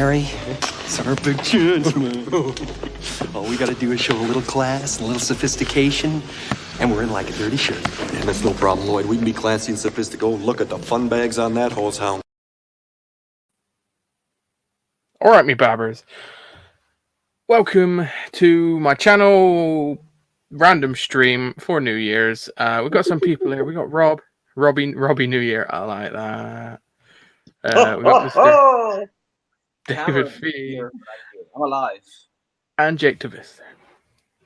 Harry. It's our big chance, man. All we gotta do is show a little class and a little sophistication, and we're in like a dirty shirt. Yeah, that's no problem, Lloyd. We can be classy and sophisticated. Oh, look at the fun bags on that horse hound. Alright, me babbers. Welcome to my channel random stream for New Year's. We've got some people here. We got Robbie New Year. I like that. We got Mr. David Fee. I'm alive. And Jake Tavis.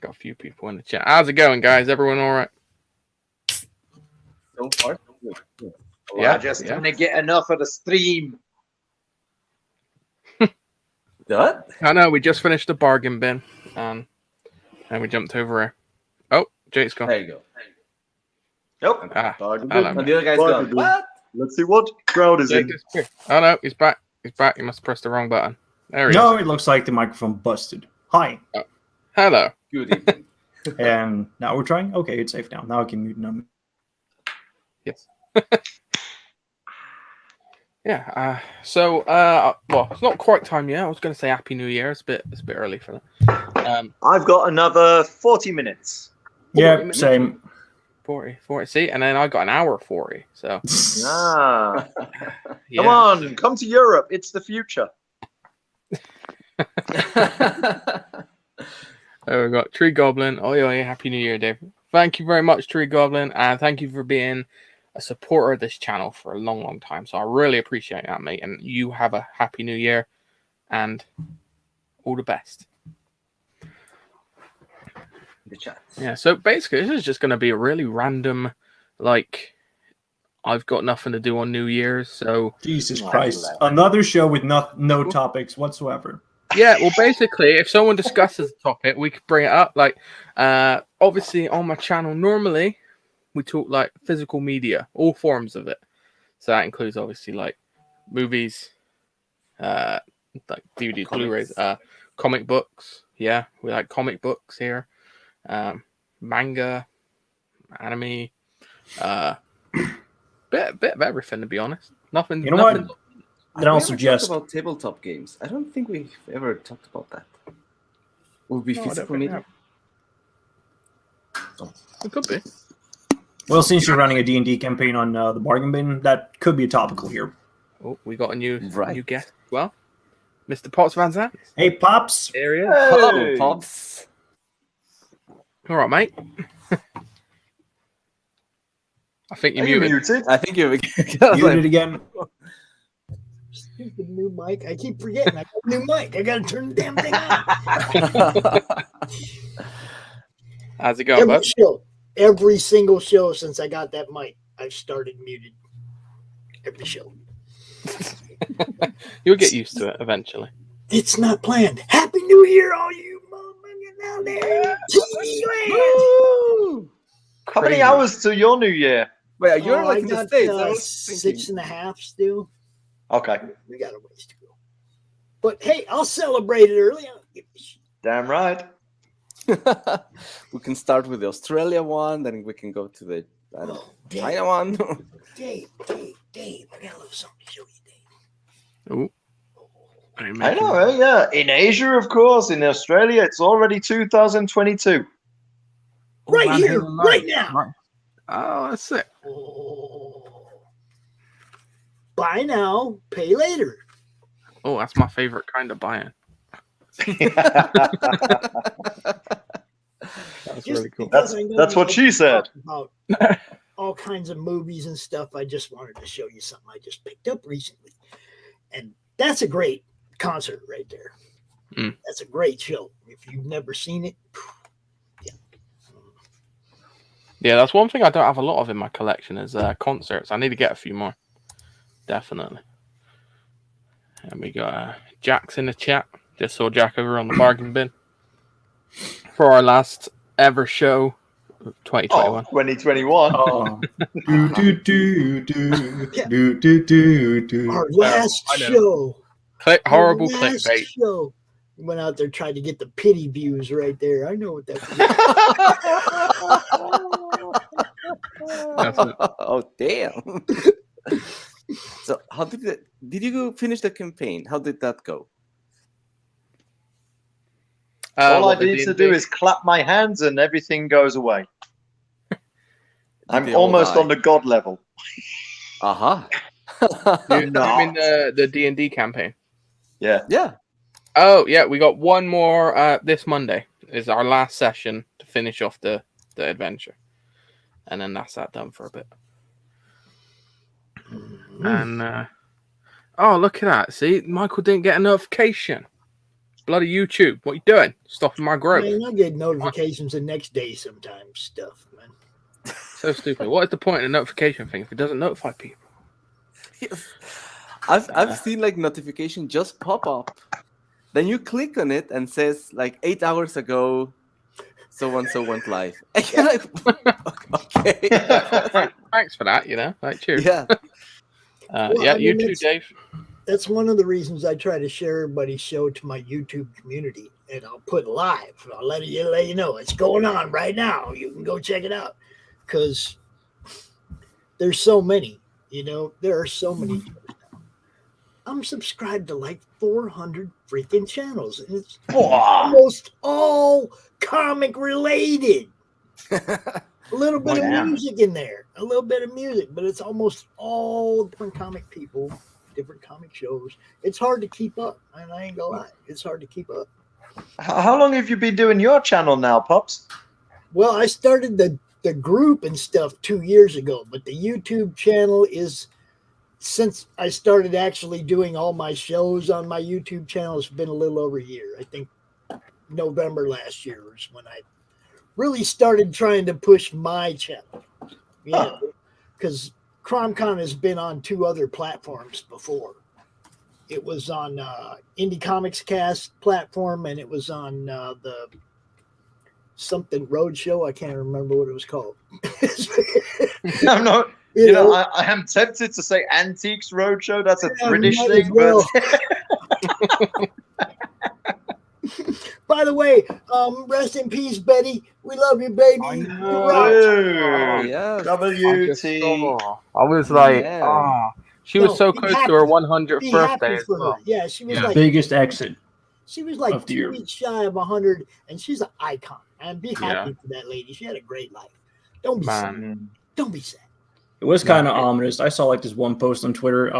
Got a few people in the chat. How's it going, guys? Everyone alright? So far, so good. Yeah, I just want to get enough of the stream. What? I know, we just finished the bargain bin. And we jumped over here. Oh, Jake's gone. There you go. Nope. Hello. And the other guy's gone. What? Let's see what crowd is Jake in. disappeared. Oh no, he's back. He's back. You must have pressed the wrong button. There he No, is. it looks like the microphone busted. Hi. Hello. Good evening. And now we're trying? Okay, it's safe now. Now I can mute them. Yes. Yeah. Well, it's not quite time yet. I was going to say Happy New Year. It's a bit early for that. I've got another 40 minutes. Yeah, same. 40. See, and then I got an hour 40. So Ah. yeah. Come on, come to Europe. It's the future. Oh, we got Tree Goblin. Oh yeah, Happy New Year, Dave. Thank you very much, Tree Goblin, and thank you for being a supporter of this channel for a long time. So I really appreciate that, mate. And you have a Happy New Year, and all the best. The chat. Yeah. So basically, this is just going to be a really random, like, I've got nothing to do on New Year's, so Jesus Christ. Another show with no topics whatsoever. yeah. Well, basically, if someone discusses a topic, we could bring it up. Like, obviously, on my channel, normally we talk like physical media, all forms of it. So that includes obviously like movies, like DVDs, Comics. Blu-rays, comic books. Yeah, we like comic books here. Manga, anime, bit of everything, to be honest. Nothing. You know what? nothing. Then I'll Have we ever suggest. talked about tabletop games. I don't think we've ever talked about that. Would be No, I don't physical think media. It could be. Well, since you're running a D&D campaign on the bargain bin, that could be a topical here. Oh, we got a new Right. guest. Well, Mr. Potts Van Zandt. Hey, Pops. There he is. Hello, Pops. All right, mate. I think you're Are you muted. muted? I think you're. Muted again. Stupid new mic. I keep forgetting. I got a new mic. I got to turn the damn thing on. How's it going, bud? Every single show since I got that mic, I've started muted. Every show. You'll get used to it eventually. It's not planned. Happy New Year, all you motherfuckers out there. Woo! How many Crazy. hours till your new year? Wait, you're like I in the got, States. I was thinking. 6.5 still. Okay. We got a ways to go. But hey, I'll celebrate it early. I don't give a shit. Damn right. We can start with the Australia one, then we can go to the China one. Dave, I got a little something to show you, Dave. Oh, I know, yeah. In Asia, of course. In Australia, it's already 2022. Right here, right now. Oh, that's it. Oh. Buy now, pay later. Oh, that's my favorite kind of buy-in. That's Just really cool. because I know That's you what like she to said. talk About all kinds of movies and stuff. I just wanted to show you something I just picked up recently. And that's a great concert right there. Mm. That's a great show. If you've never seen it, yeah. Yeah, that's one thing I don't have a lot of in my collection is concerts. I need to get a few more. Definitely. And we got Jack's in the chat. Just saw Jack over on the bargain bin for our last ever show of 2021. 2021. Oh. do. Our last I know. show. Horrible Our last clickbait. show. Went out there, tried to get the pity views right there. I know what that That's it. Oh damn! So how did you finish the campaign? How did that go? All I the need to D&D? do is clap my hands and everything goes away. I'm They all almost die. on the god level. Aha. You mean Not. the D&D campaign? Yeah. Yeah. Oh yeah, we got one more this Monday. Is our last session to finish off the adventure, and then that's that done for a bit. And oh, look at that! See, Michael didn't get a notification. Bloody YouTube! What you doing? Stopping my growth? Man, I get notifications the next day sometimes. Stuff, man. So stupid. What is the point of a notification thing if it doesn't notify people? Yes. I've seen like notification just pop up. Then you click on it and says like 8 hours ago, so and so went live. And you're like, okay. Thanks for that. You know, like cheers. Yeah. Well, yeah, I mean, you too, it's- Dave. That's one of the reasons I try to share everybody's show to my YouTube community, and I'll put live. I'll let you know it's going on right now. You can go check it out because there's so many. You know, there are so many. I'm subscribed to like 400 freaking channels, and it's almost all comic related. A little bit Wow. of music in there, a little bit of music, but it's almost all different comic people, different comic shows. It's hard to keep up, and I ain't gonna lie, it's hard to keep up. How long have you been doing your channel now, Pops? Well, I started the group and stuff 2 years ago, but the YouTube channel is since I started actually doing all my shows on my YouTube channel. It's been a little over a year. I think November last year is when I really started trying to push my channel. You know, because CromCon has been on 2 other platforms before. It was on Indie Comics Cast platform, and it was on the something Roadshow. I can't remember what it was called. I'm not. You know, I am tempted to say Antiques Roadshow. That's a British might thing, as well. but By the way, rest in peace, Betty. We love you, baby. I You know. rock. Oh, Dude, yes. WT. I was like, Yeah. she was No, so be close happy. to her 100th Be birthday happy as for well. her. Yeah, she was Yeah. like Biggest exit. she was like of the 2 year. weeks shy of 100, and she's an icon. And be happy for that lady. She had a great life. Don't be sad. Man, Don't be sad. It was kind of ominous. I saw like this one post on Twitter,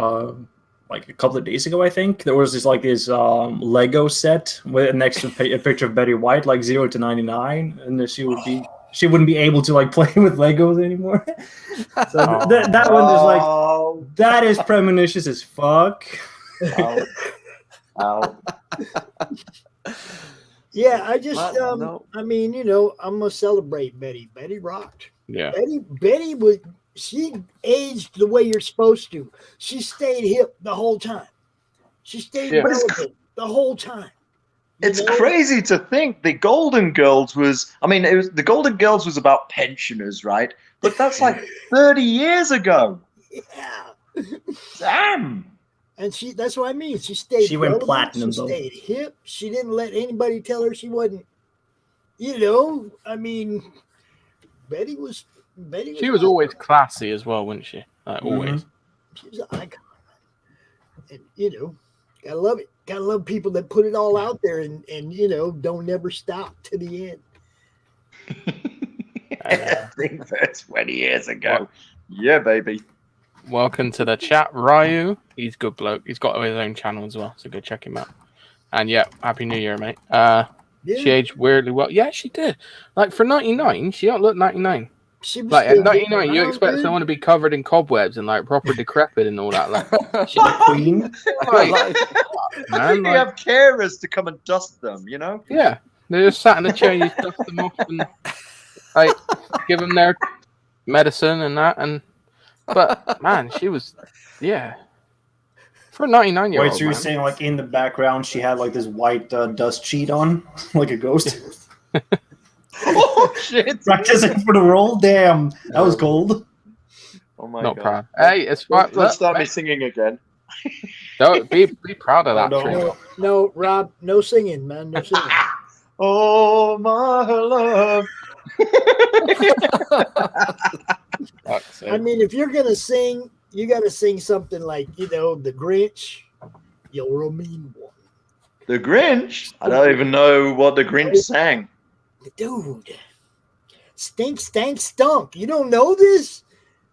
like a couple of days ago. I think there was this Lego set with next to a picture of Betty White, like 0 to 99, and that she wouldn't be able to like play with Legos anymore. So that one is like Oh, that is premonitions as fuck. ow. Yeah, I just No. I mean, you know, I'm gonna celebrate Betty. Betty rocked. yeah. Betty was she aged the way you're supposed to. She stayed hip the whole time. She stayed Yeah. relevant the whole time. You It's know? crazy to think the Golden Girls was. I mean, the Golden Girls was about pensioners, right? But that's like 30 years ago. Yeah. Damn. And that's what I mean. She stayed. She went relevant, platinum, She though. stayed hip. She didn't let anybody tell her she wasn't. You know, I mean, Betty was. She was always classy as well, wasn't she? Like, Mhm. always. She was an icon. And you know, gotta love it. Gotta love people that put it all out there and you know don't never stop to the end. I think that's 20 years ago. Yeah, baby. Welcome to the chat, Ryu. He's a good bloke. He's got his own channel as well, so go check him out. And yeah, Happy New Year, mate. Yeah, She aged weirdly well. Yeah, she did. Like for 99, she don't look 99. she was Like at still 99, you around, expect dude. someone to be covered in cobwebs and like proper decrepit and all that. Like, she, Queen. like, man, You like, have carers to come and dust them, you know? yeah, they just sat in the chair, you dust them off and like give them their medicine and that. And but man, she was, yeah, for a 99-year-old. Wait, so you're man. saying like in the background she had like this white dust sheet on, like a ghost, Oh, shit. practicing for the role? Damn, that was cold. Oh, my Not God. proud. Hey, it's fine. Let's start me singing again. Don't be proud of that. no. Trina. No, Rob, no singing, man, no singing. Oh, my love. Fuck's sake. I mean, if you're gonna sing, you gotta sing something like, you know, The Grinch, You're a Mean One. The Grinch? I don't even know what the Grinch sang. Dude. Stink, stank, stunk. You don't know this?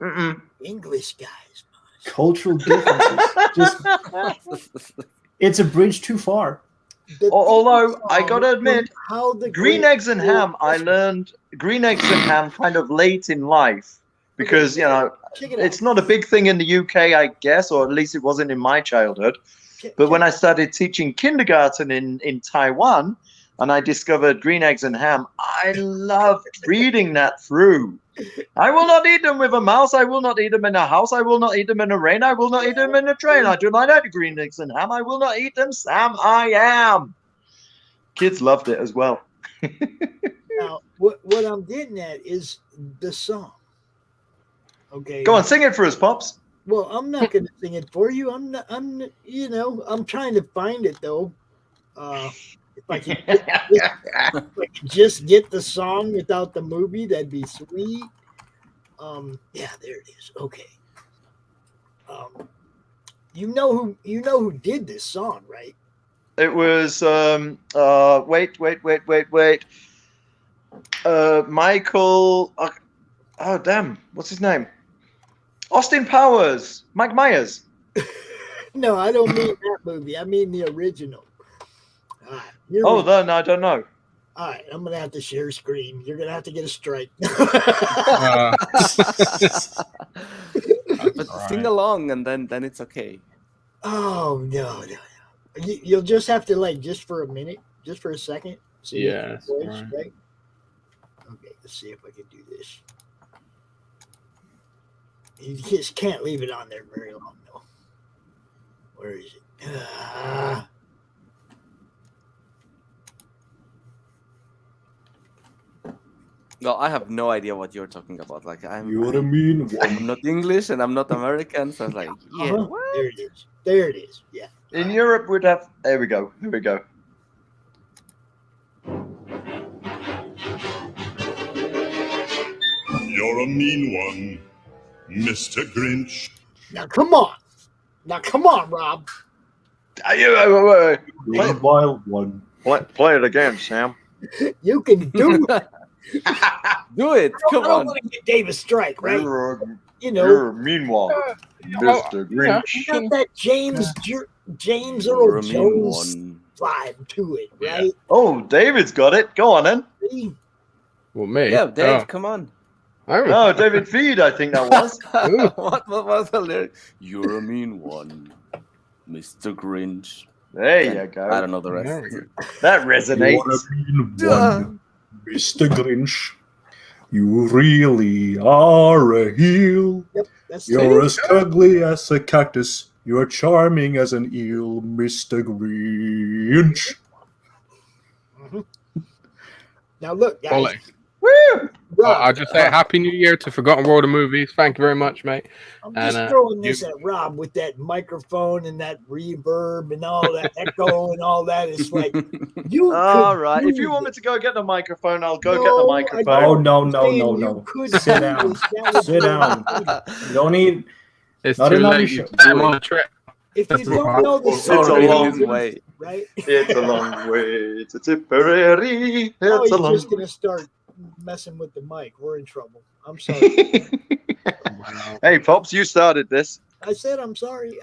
Mm-mm. English guys. Cultural differences. Just it's a bridge too far. Although, I gotta admit, how the Green Eggs and Ham, I learned Green Eggs and Ham kind of late in life because, you know, Check it out. it's not a big thing in the UK, I guess, or at least it wasn't in my childhood. But when I started teaching kindergarten in Taiwan and I discovered Green Eggs and Ham, I loved reading that through. I will not eat them with a mouse. I will not eat them in a house. I will not eat them in the rain. I will not eat them in a train. I do not like Green Eggs and Ham. I will not eat them, Sam. I am. Kids loved it as well. Now, what I'm getting at is the song. Okay. Go on, sing it for us, Pops. Well, I'm not going to sing it for you. I'm trying to find it though. If I can just get the song without the movie, that'd be sweet. Yeah, there it is. Okay. You know who did this song, right? It was wait. Michael. Oh damn! What's his name? Austin Powers. Mike Myers. No, I don't mean that movie. I mean the original. All right, Oh, then I don't know. all right, I'm gonna have to share screen. You're gonna have to get a strike. But sing along, and then it's okay. Oh no. You'll just have to just for a minute, just for a second. See Yeah, the voice, right. right? Okay, let's see if I can do this. You just can't leave it on there very long, though. Where is it? No, I have no idea what you're talking about. Like I'm mean I'm not English and I'm not American, so it's like, yeah. Uh-huh. There it is. There it is. Yeah. In Europe, we'd have. There we go. Here we go. You're a mean one, Mr. Grinch. Now come on. Now come on, Rob. Wait. You're a wild one. Play it again, Sam. You can do it. Do it. I Come don't on. want to get Dave a strike, right? You know, You're a mean one, Mr. Grinch. you got that James You're Earl a mean Jones one. vibe to it, right? Oh, David's got it. Go on then. See? Well, me. Yeah, Dave, Oh, come on. I was- No, David Feed, I think that was. What was the lyric? You're a mean one, Mr. Grinch. There And you go. I don't know the There rest. we go. That You're resonates. a mean one, Mr. Grinch. You really are a heel. Yep, that's You're as ugly as a cactus. You're charming as an eel, Mr. Grinch. Now look, guys. Ollie. Woo! Rob, I'll just say Happy New Year to Forgotten World of Movies. Thank you very much, mate. I'm just and, throwing this at Rob with that microphone and that reverb and all that echo and all that. It's like you. All could right. do If you want me this. to go get the microphone, I'll go No, get the I microphone. Oh, no, no, Saying no, you no. could Sit do down. this, that would Sit be down. amazing. You don't need. It's Not too enough late. show. You set him on a trip. If you That's don't right. know the It's song, a Sorry, long his way. right? It's a long way to Tipperary. Oh, It's a you're long just gonna start messing with the mic. We're in trouble. I'm sorry. Hey, Pops, you started this. I said I'm sorry.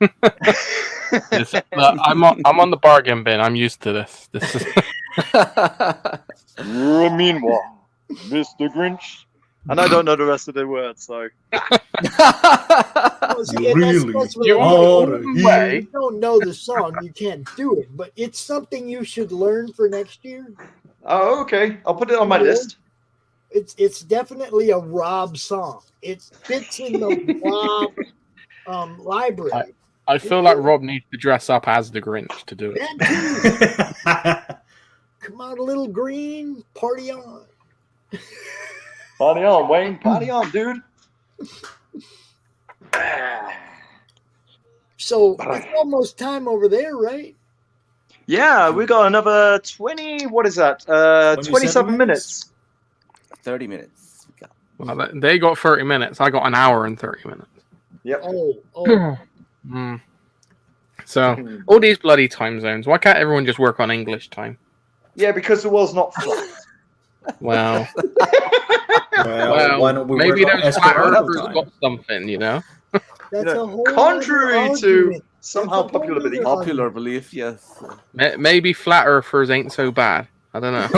Look, I'm on the bargain bin. I'm used to this. This is You're a mean one, Mr. Grinch. And I don't know the rest of the words, so. Well, see, You and really that's what You I are mean. a heel. If you don't know the song, you can't do it. But it's something you should learn for next year. Oh, okay. I'll put it on my Yeah. list. It's definitely a Rob song. It fits in the Rob library. I feel like Rob needs to dress up as the Grinch to do it. That too. Come out a little green, party on. Party on, Wayne. Party on, dude. So it's almost time over there, right? Yeah, we got another 20. What is that? 27 minutes. 30 minutes. We got. Well, they got 30 minutes. I got an hour and 30 minutes. Yep. Oh, Hmm. So all these bloody time zones. Why can't everyone just work on English time? Yeah, because the world's not flat. Well, Why don't we maybe work on those flat Esperanto earthers time? got something, you know. That's know, a whole contrary other to argument. somehow That's a whole popular other belief. Popular belief, yes. Maybe flat earthers ain't so bad. I don't know.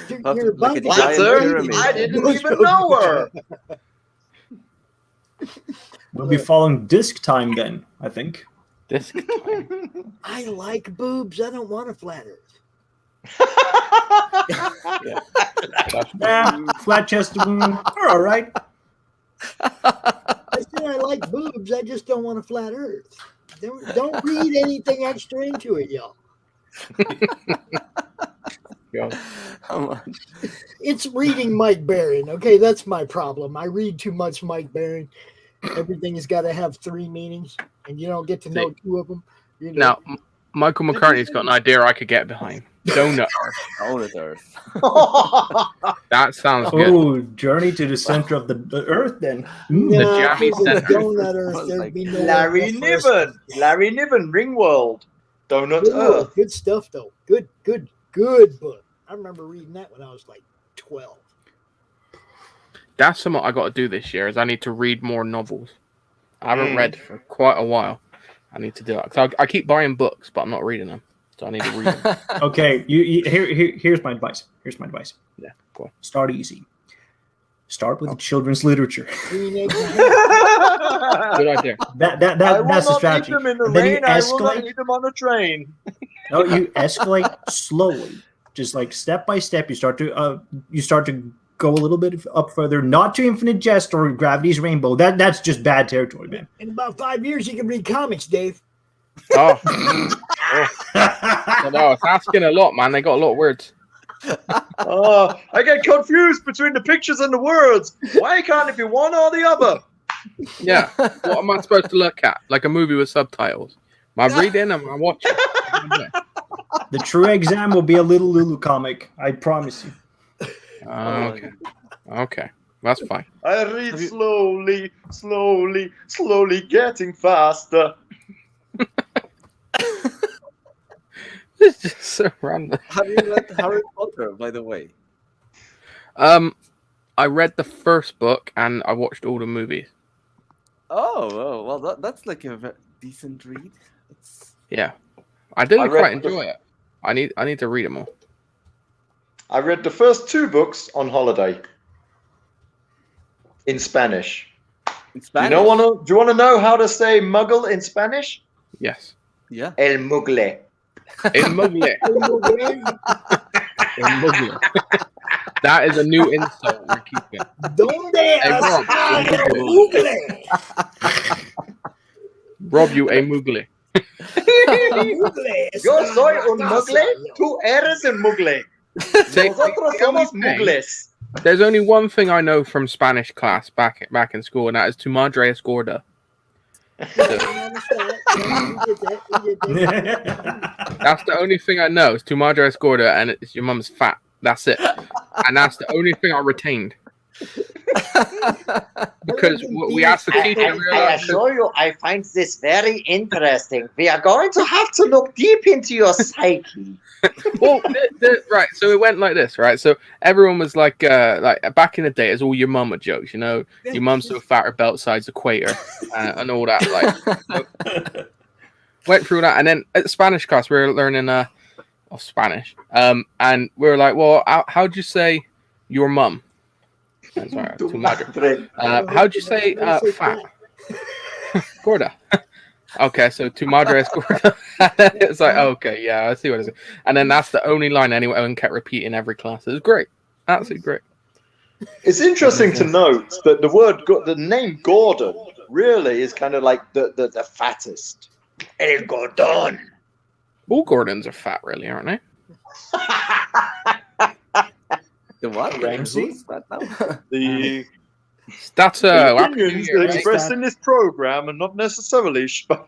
You're Like a about giant to- pyramid. I didn't even know her. We'll be following disc time then, I think. This I like boobs. I don't want a flat earth. Flat chested women are all right. I said I like boobs. I just don't want a flat earth. Don't read anything extra into it, y'all. How much? It's reading Mike Barron. Okay, that's my problem. I read too much Mike Barron. Everything has got to have 3 meanings, and you don't get to know 2 of them. You know, now, Michael McCartney's got an idea I could get behind. Donut Earth. Donut Earth. That sounds good. Oh, journey to the center of the earth then. Mm. The nah, jammy if it was center. Donut Earth, there'd be no Larry Niven. Larry Niven, Ringworld. Donut Good, Earth. good stuff though. Good book. I remember reading that when I was like 12. That's something I got to do this year. Is I need to read more novels. I haven't Mm. read for quite a while. I need to do it. So I keep buying books, but I'm not reading them. So I need to read them. Okay, here's my advice. Yeah, go on. Start easy. Start with the children's literature. Green eggs and ham. Good idea. That's I will the not strategy. eat them in the And then you rain. I will not escalate. eat them on a train. No, you escalate slowly, just like step by step. You start to go a little bit up further, not to Infinite Jest or Gravity's Rainbow. That's just bad territory, man. In about 5 years, you can read comics, Dave. Oh, no, it's asking a lot, man. They got a lot of words. Oh, I get confused between the pictures and the words. Why can't it be one or the other? Yeah. What am I supposed to look at? Like a movie with subtitles. Am I reading? Am I watching? The true exam will be a little Lulu comic. I promise you. Okay. Okay. That's fine. I read slowly, getting faster. It's just so random. Have you read Harry Potter, by the way? I read the first book and I watched all the movies. Oh, well, that's like a decent read. Yeah. I didn't I read quite the- enjoy it. I need to read them all. I read the first 2 books on holiday in Spanish. In Do Spanish. you want to know how to say muggle in Spanish? Yes. Yeah. El mugle. In Muggle. That is a new insult we're keeping. ¿Dónde Rob. está el Google? Rob, you a Muggle. Google Yo está soy en la un casa, mugle, yo. tú eres un mugle. Say- Nosotros the only somos thing- mugles. There's only one thing I know from Spanish class back in school, and that is tu madre es gorda. That's the only thing I know. Is tu madre es gorda, and it's your mum's fat. That's it. And that's the only thing I retained. Because we asked the teacher. We were I like, assure you, I find this very interesting. We are going to have to look deep into your psyche. well, right. So it went like this, right? So everyone was like back in the day, it's all your mama jokes, you know. Your mum's so fat her belt size equator, and all that. Like, went through that, and then at the Spanish class, we were learning Spanish, and we were like, well, how'd you say your mum? That's right, tu madre. How'd you say fat? Gorda. Okay, so tu madre es gorda. It's like, okay, yeah, I see what it is. And then that's the only line anyone kept repeating every class. It was great. Absolutely great. It's interesting to note that the name Gordon really is kind of like the fattest. El Gordon. All Gordons are fat, really, aren't they? The what? Ramsey? Who's that now? The That's Happy New opinions Year, right? expressed in this program are not necessarily. Oh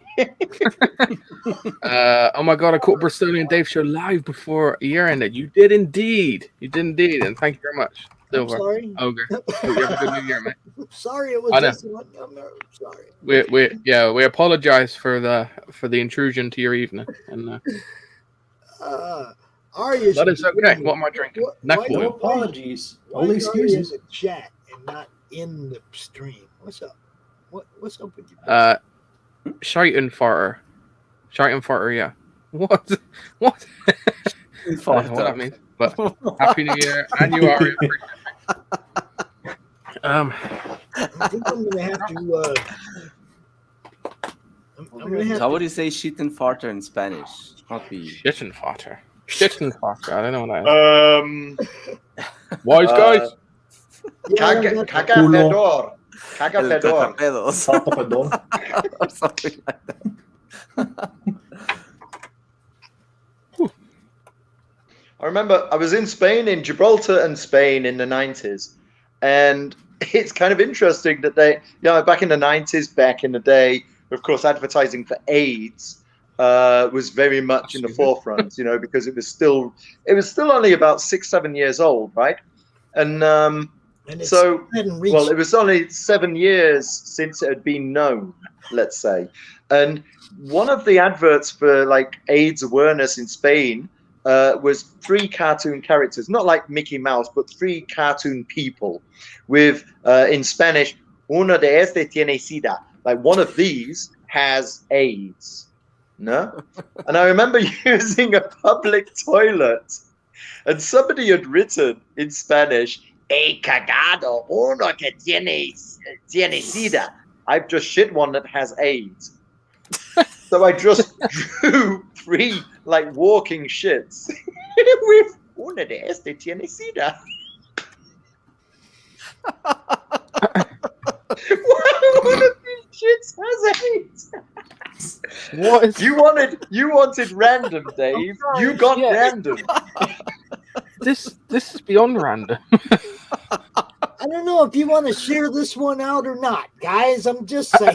my god, I caught Bristolian Dave show live before a year ended. You did indeed. You did indeed, and thank you very much. Silver. sorry. Ogre. Hope you have a good New Year, mate. Sorry, it was I know. just one. I'm sorry. We apologize for the intrusion to your evening. And Arya's that is okay. What am I drinking? Neck why- No oil. apologies. why Only is Arya excuses. in the chat and not in the stream? What's up? What's up with you? Shite farter. Shite farter, yeah. What? What? I don't know what that means. But Happy New Year, and you are. I think I'm gonna have to. I'm gonna have How to. would you say shit and farter in Spanish? Not be. Shit and farter. Shit and farter. I don't know what that is. Wise guys. Yeah, I'm gonna have to- Cagador. El Cagador. cacapedos. Papa Pedor. Or something like that. I remember I was in Spain, in Gibraltar and Spain in the 90s. And it's kind of interesting that back in the 90s, back in the day, of course, advertising for AIDS was very much in the forefront, because it was still only about 6-7 years old, right? And and it's so, hadn't reached. well, it was only 7 years since it had been known, let's say. And one of the adverts for like AIDS awareness in Spain was 3 cartoon characters, not like Mickey Mouse, but 3 cartoon people with, in Spanish, uno de este tiene sida. Like one of these has AIDS. No? And I remember using a public toilet and somebody had written in Spanish, "He cagado uno que tiene sida." I've just shit one that has AIDS. So I just drew 3 like walking shits with una de este tiene sida. One of these shits has AIDS. What is You wanted random, Dave. You got Yeah. random. this? This is beyond random. I don't know if you want to share this one out or not, guys. I'm just saying.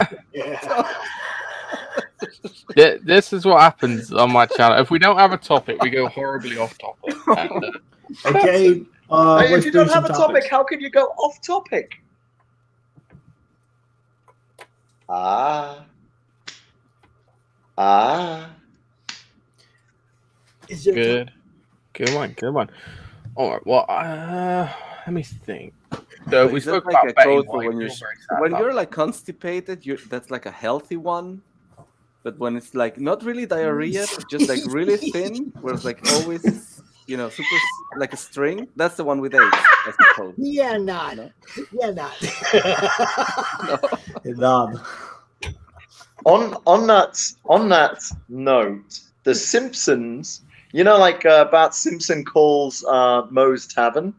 This is what happens on my channel. If we don't have a topic, we go horribly off topic. And, Okay. Hey, Let's if you do don't some have a topics. topic, how can you go off topic? Ah. Is there good one. All right. Well, let me think. So we Is that spoke like about a Betty code for White. when We you're were very sad when about you're that. like constipated? That's like a healthy one. But when it's like not really diarrhea, just like really thin, where it's like always, super like a string. That's the one with AIDS, I suppose. Yeah, not. No? Yeah, not. Done. On that note, The Simpsons, like Bart Simpson calls Moe's Tavern.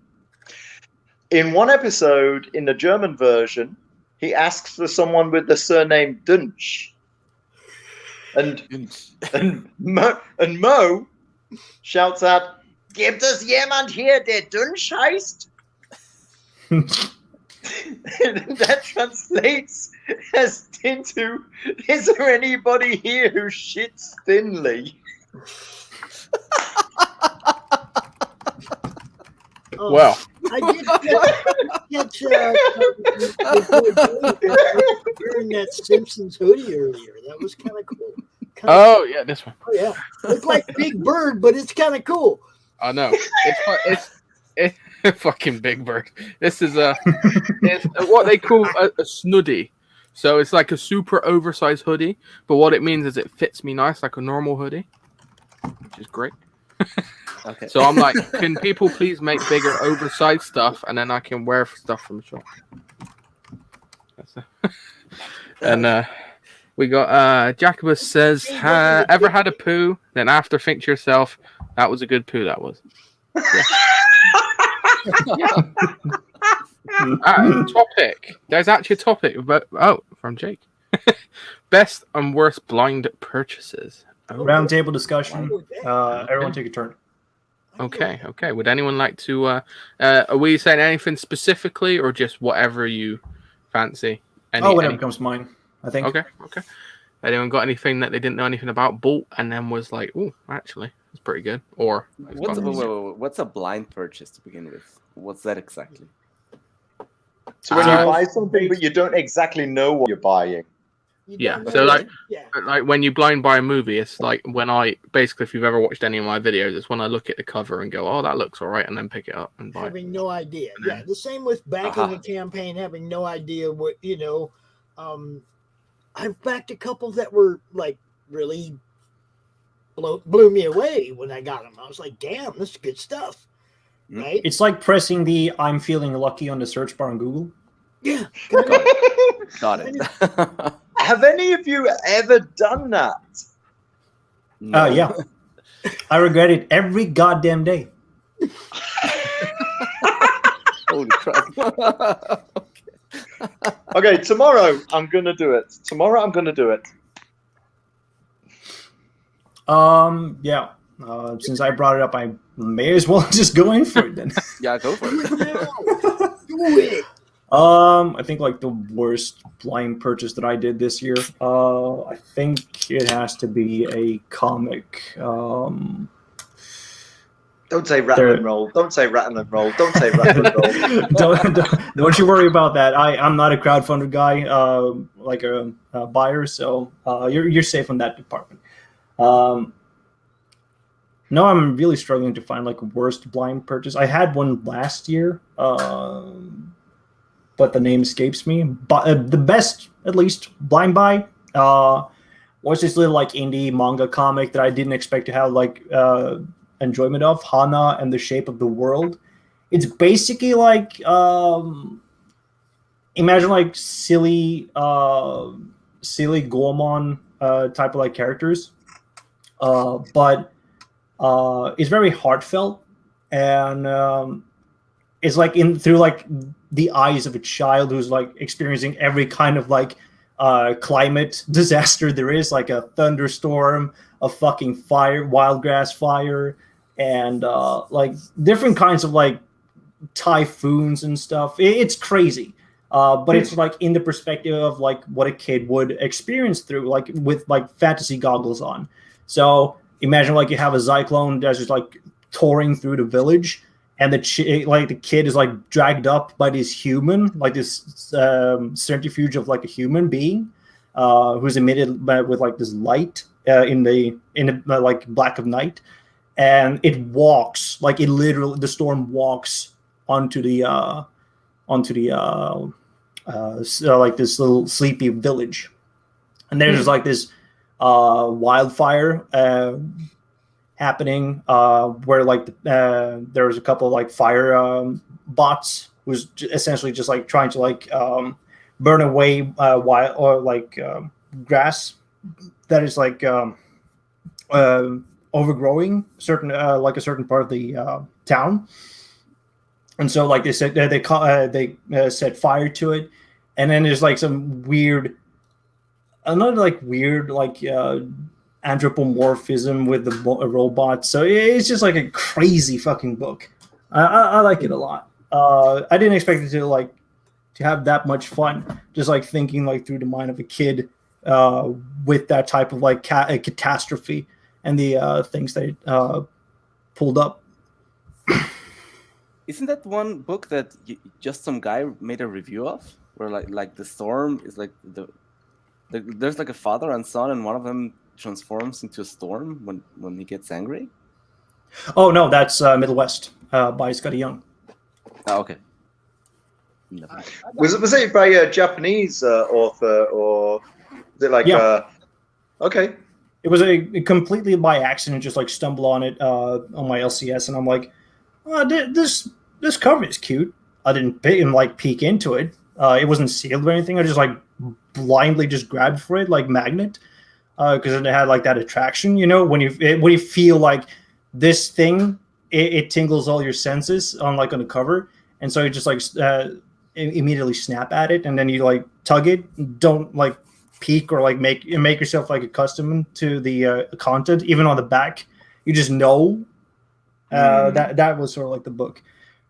In one episode, in the German version, he asks for someone with the surname Dunch. And Mo shouts out, "Gibt es jemand hier, der Dunch heißt?" That translates as into, "Is there anybody here who shits thinly?" Oh, Well, I did catch wearing that Simpsons hoodie earlier. That was kind of cool. oh yeah, this one. Oh, yeah. Looked like Big Bird, but it's kind of cool. I know. It's fucking Big Bird. This is it's what they call a snuddy. So it's like a super oversized hoodie, but what it means is it fits me nice like a normal hoodie, which is great. Okay. So I'm like, can people please make bigger oversized stuff, and then I can wear stuff from the shop. And we got Jacobus says, ever had a poo? Then after think to yourself, that was a good poo. That was. Yeah. Topic. There's actually a topic from Jake. Best and worst blind purchases. Oh. Round table discussion. Everyone take a turn. Okay. Would anyone like to? Are we saying anything specifically, or just whatever you fancy? Whatever comes to mind. I think. Okay. Anyone got anything that they didn't know anything about, bought, and then was like, "Oh, actually, It's pretty good. Or What's a blind purchase to begin with? What's that exactly? So when you So- buy something, but you don't exactly know what you're buying. You Yeah, don't so know- like- yeah. like when you blind buy a movie, it's like when I basically, if you've ever watched any of my videos, it's when I look at the cover and go, "Oh, that looks all right," and then pick it up and buy it. Having no idea. Yeah, the same with backing Aha. a campaign, having no idea what I've backed a couple that were like really blew me away when I got them. I was like, damn, this is good stuff. Mm. Right? It's like pressing the "I'm feeling lucky" on the search bar on Google. Yeah. Got it. Have any of you ever done that? No. Yeah. I regret it every goddamn day. Holy crap. Okay, tomorrow I'm gonna do it. Tomorrow I'm gonna do it. Yeah. Since I brought it up, I may as well just go in for it then. Yeah, go for it. Do it. I think like the worst blind purchase that I did this year. I think it has to be a comic. Don't say rattle and roll. Don't say rattle and roll. Don't say rattle and roll. don't you worry about that. I'm not a crowdfunder guy, like a buyer, so you're safe on that department. No, I'm really struggling to find like worst blind purchase. I had one last year, but the name escapes me. But the best, at least, blind buy was this little like indie manga comic that I didn't expect to have like enjoyment of, Hana and the Shape of the World. It's basically like imagine like silly Goemon type of like characters, but it's very heartfelt, and it's like in through like the eyes of a child who's like experiencing every kind of like climate disaster there is, like a thunderstorm, a fucking fire, wild grass fire, and like different kinds of like typhoons and stuff. It's crazy, but it's like in the perspective of like what a kid would experience through, like with like fantasy goggles on. So imagine like you have a cyclone that's just like touring through the village, and the kid is like dragged up by this human, like this centrifuge of like a human being, who's emitted with like this light in the like black of night, and it walks like it literally, the storm walks onto the like this little sleepy village, and there's like this wildfire happening where like there's a couple of like fire bots who's essentially just like trying to like burn away wild or like grass that is like overgrowing certain like a certain part of the town. And so like they said they set fire to it, and then there's like some another weird anthropomorphism with the robot. So it's just like a crazy fucking book. I like it a lot. I didn't expect it to have that much fun, just like thinking like through the mind of a kid with that type of like catastrophe and the things they pulled up. Isn't that one book that just some guy made a review of, where like the storm is like there's like a father and son, and one of them transforms into a storm when he gets angry? Oh no, that's Middle West by Scotty Young. Oh, okay. Was it by a Japanese author, or is it like okay? It was a completely by accident, just like stumble on it on my LCS, and I'm like, oh, this cover is cute. I didn't peek into it. It wasn't sealed or anything. I just like blindly just grabbed for it like magnet, because it had like that attraction, when you feel like this thing, it tingles all your senses on the cover, and so you just like immediately snap at it, and then you like tug it. Don't like peek or like make yourself like accustomed to the content, even on the back. You just know that was sort of like the book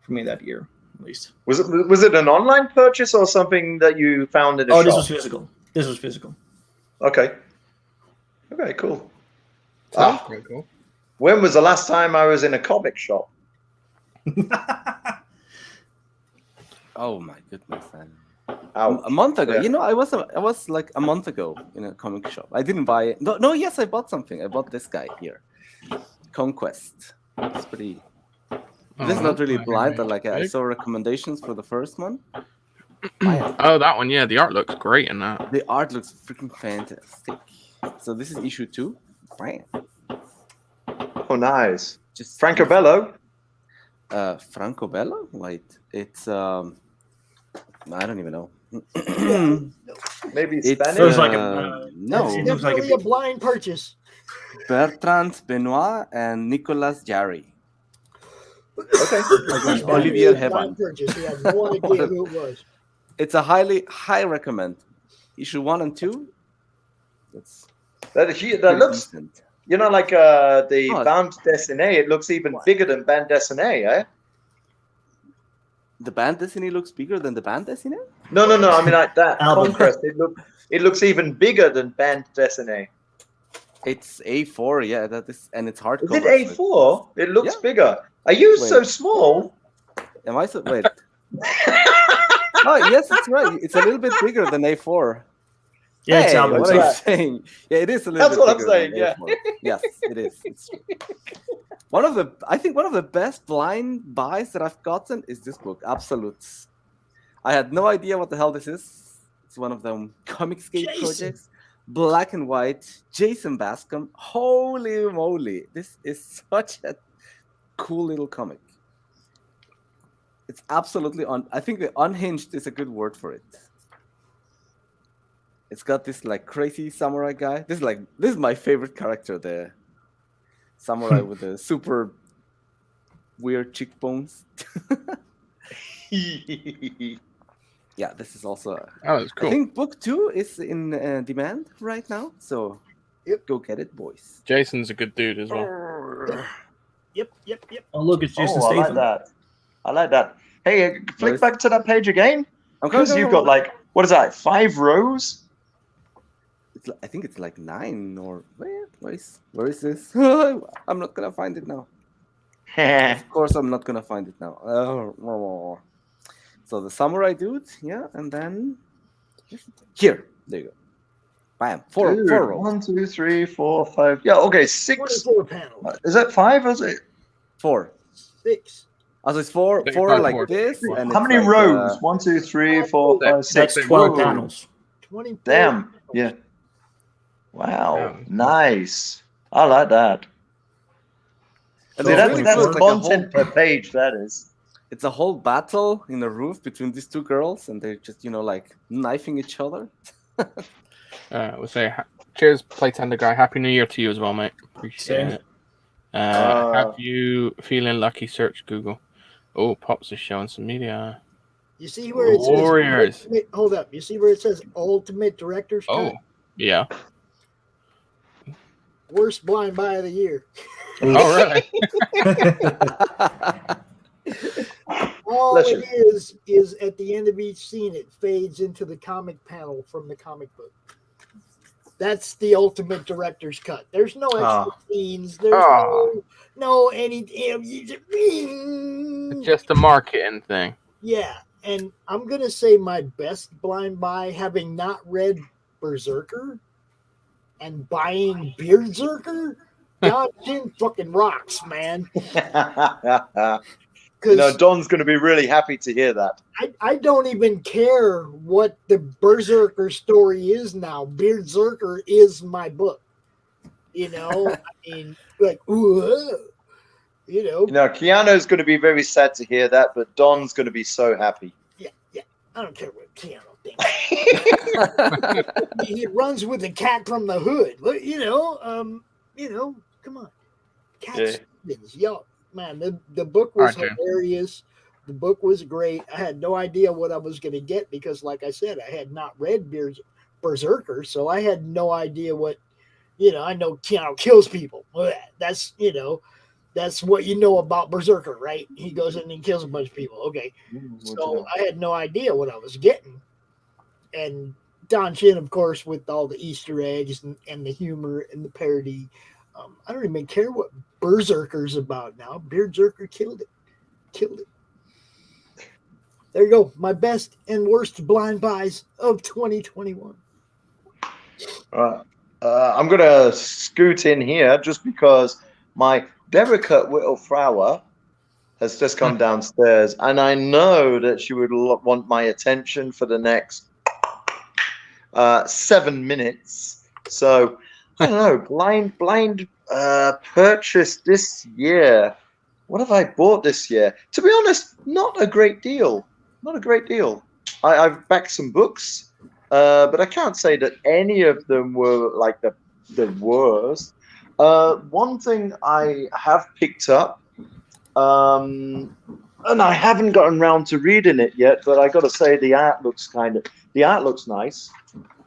for me that year, at least. Was it an online purchase or something that you found in a shop? This was physical. Okay, cool. Pretty cool. When was the last time I was in a comic shop? Oh my goodness, man. Ouch. A month ago. Yeah. You know, I was like a month ago in a comic shop. I didn't buy it. No, yes, I bought something. I bought this guy here. Conquest. It's pretty. This is not really blind, but like I saw recommendations for the first one. Oh, that one, yeah. The art looks great in that. The art looks freaking fantastic. So this is issue 2. Right. Oh, nice. Just Francobello. Francobello? Wait, it's I don't even know. Maybe It's Spanish. Feels like no. It looks like Definitely a blind purchase. Bertrand Benoit and Nicolas Jarry. Okay. Olivier Definitely a blind Heban. purchase. He had no idea who it was. It's a high recommend. Issue 1 and 2. That's That pretty looks, decent. you know, like the Oh. bande dessinée. It looks even bigger than bande dessinée, eh? The band dessinée looks bigger than the band dessinée? No. I mean, like that Album. Conquest. It looks even bigger than bande dessinée. It's A4, yeah, that is, and it's hardcover. Is it A4? It looks Yeah. bigger. Are you Wait. so small? Am I so wait? Oh yes, it's right. It's a little bit bigger than A4. Yeah, it's Hey, Albert. what are you Yeah. saying? Yeah, it is a little That's bit what I'm bigger saying, than yeah. A4. Yes, it is. It's true. I think one of the best blind buys that I've gotten is this book, Absolutes. I had no idea what the hell this is. It's one of them Comicscape Jason. projects. Black and white, Jason Bascom. Holy moly. This is such a cool little comic. It's absolutely I think the unhinged is a good word for it. It's got this like crazy samurai guy. This is my favorite character, the samurai with the super weird cheekbones. Yeah, this is also. Oh, that's I cool. think book 2 is in demand right now, so go get it, boys. Jason's a good dude as well. Yep. Oh, look, it's Jason Oh, I like Statham. that. I like that. Hey, flick Nice. back to that page again. Because you've got like, what is that, 5 rows? I think it's like 9 or where is this? I'm not gonna find it now. Of course, I'm not gonna find it now. So the samurai dude, yeah, and then here, there you go. Bam, four Dude, rows. 1, 2, 3, 4, 5. Yeah, okay, 6. 24 panels. Is that 5? Or is it? 4. 6. Also, it's four Like like four. this. And How it's many like, rows? 1, 2, 3, 4, 5, 6. That's 12 Whoa. panels. 24 Damn. panels. Yeah. Wow. Yeah. Nice. I like that. And See, it's that's really that's cool. It's like a content per page, that is. It's a whole battle in the roof between these two girls, and they're just like knifing each other. We'll say cheers, Playtender guy. Happy New Year to you as well, mate. Appreciate Same. it. Have you feeling lucky? Search Google. Oh, Pops is showing some media. You see where it says Warriors. ultimate, hold up. You see where it says Ultimate Director's Oh, Cut? yeah. Worst blind buy of the year. Oh, really? All Bless it is at the end of each scene, it fades into the comic panel from the comic book. That's the Ultimate Director's Cut. There's no extra scenes. There's no any. It's just a marketing thing. Yeah, and I'm gonna say my best blind buy, having not read Berserker and buying Beardzerker, God Jin fucking rocks, man. Because Don's going to be really happy to hear that. I don't even care what the Berserker story is now. Beardzerker is my book. I mean, like, Keanu's going to be very sad to hear that, but Don's going to be so happy. Yeah. I don't care what Keanu thinks. He runs with the cat from the hood. But, come on. Cat Stevens, yo, man, the book was hilarious. The book was great. I had no idea what I was going to get because, like I said, I had not read Berserker, so I had no idea what, I know Keanu kills people. That's, that's what you know about Berserker, right? He goes in and kills a bunch of people. Okay. So I had no idea what I was getting. And Don Chin, of course, with all the Easter eggs and the humor and the parody. I don't even care what Berserker's about now. Berserker killed it. Killed it. There you go. My best and worst blind buys of 2021. Right. I'm going to scoot in here just because my Derrica Whittle-Flower has just come downstairs, and I know that she would want my attention for the next 7 minutes. So I don't know, blind purchase this year. What have I bought this year? To be honest, not a great deal. Not a great deal. I've backed some books, but I can't say that any of them were like the worst. One thing I have picked up, and I haven't gotten around to reading it yet, but I got to say the art looks nice.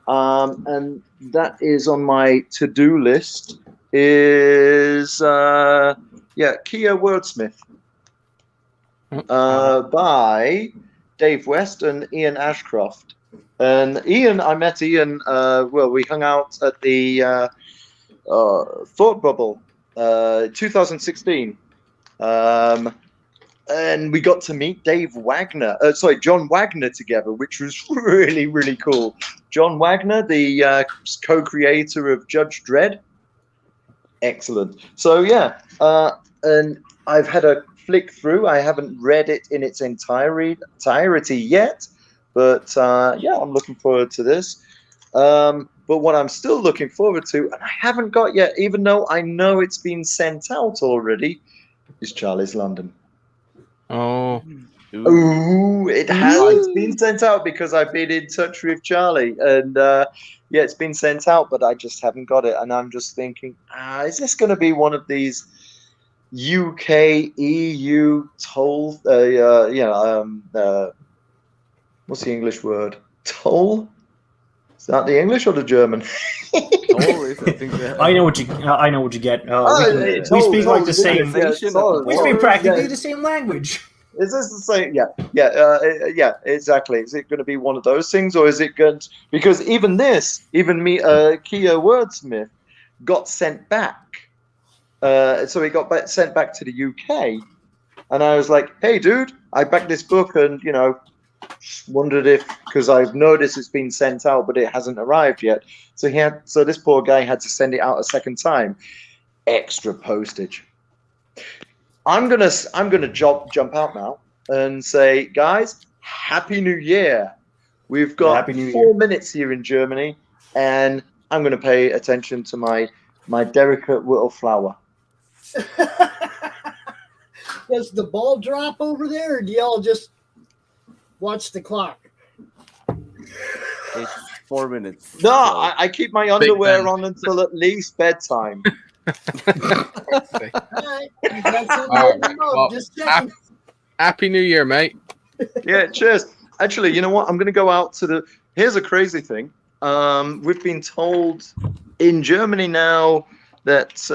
And that is on my to-do list. Is Kia Wordsmith by Dave West and Ian Ashcroft. And Ian, I met Ian. We hung out at the Thought Bubble, 2016. And we got to meet John Wagner together, which was really, really cool. John Wagner, the co-creator of Judge Dredd. Excellent. So, yeah. And I've had a flick through. I haven't read it in its entirety yet. But, I'm looking forward to this. But what I'm still looking forward to, and I haven't got yet, even though I know it's been sent out already, is Charlie's London. Oh. Ooh, it's been sent out because I've been in touch with Charlie, and it's been sent out, but I just haven't got it, and I'm just thinking, is this going to be one of these UK EU toll? What's the English word? Toll? Is that the English or the German? Always, I think I know what you get. We speak like the same. We speak practically the same language. Is this the same? Yeah, exactly. Is it going to be one of those things, or is it going to, because even Kia Wordsmith got sent back. So he got sent back to the UK, and I was like, "Hey, dude, I backed this book, and wondered if, because I've noticed it's been sent out, but it hasn't arrived yet." So this poor guy had to send it out a second time, extra postage. I'm gonna jump out now and say, guys, Happy New Year. We've got 4 minutes here in Germany, and I'm gonna pay attention to my Derrica Whittle-Flower. Does the ball drop over there, or do y'all just watch the clock? It's 4 minutes. No, I keep my underwear on until at least bedtime. Happy New Year, mate. Yeah, cheers. Actually, you know what? I'm going to go out to here's a crazy thing. We've been told in Germany now that,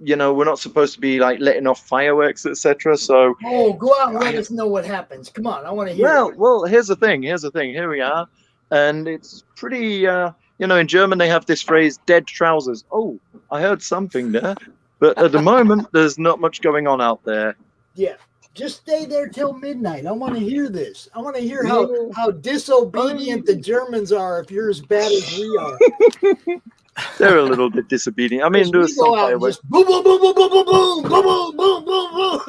we're not supposed to be like letting off fireworks, etc. So, go out and let us know what happens. Come on, I want to hear. Well, here's the thing. Here we are. And it's pretty, in German, they have this phrase, dead trousers. Oh, I heard something there. But at the moment, there's not much going on out there. Yeah. Just stay there till midnight. I want to hear this. I want to hear how disobedient the Germans are if you're as bad as we are. They're a little bit disobedient. I mean, there's some fireworks. Boom, boom, boom, boom, boom, boom, boom, boom, boom, boom, boom, boom.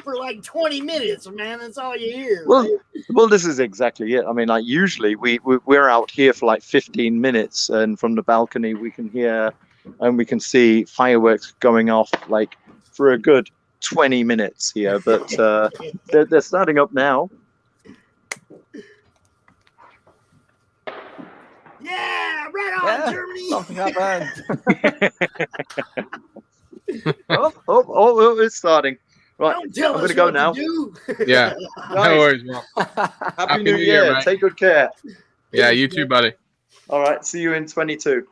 for like 20 minutes, man. That's all you hear. Well, this is exactly it. I mean, like usually we're out here for like 15 minutes, and from the balcony we can hear and we can see fireworks going off like for a good 20 minutes here. But they're starting up now. Yeah, right on, Germany. Something happened. Oh, it's starting. Right, Don't tell I'm us going to go what now. do. Yeah, no worries, Rob. Happy New Year. mate. Take good care. Yeah, you too, buddy. All right, see you in 22.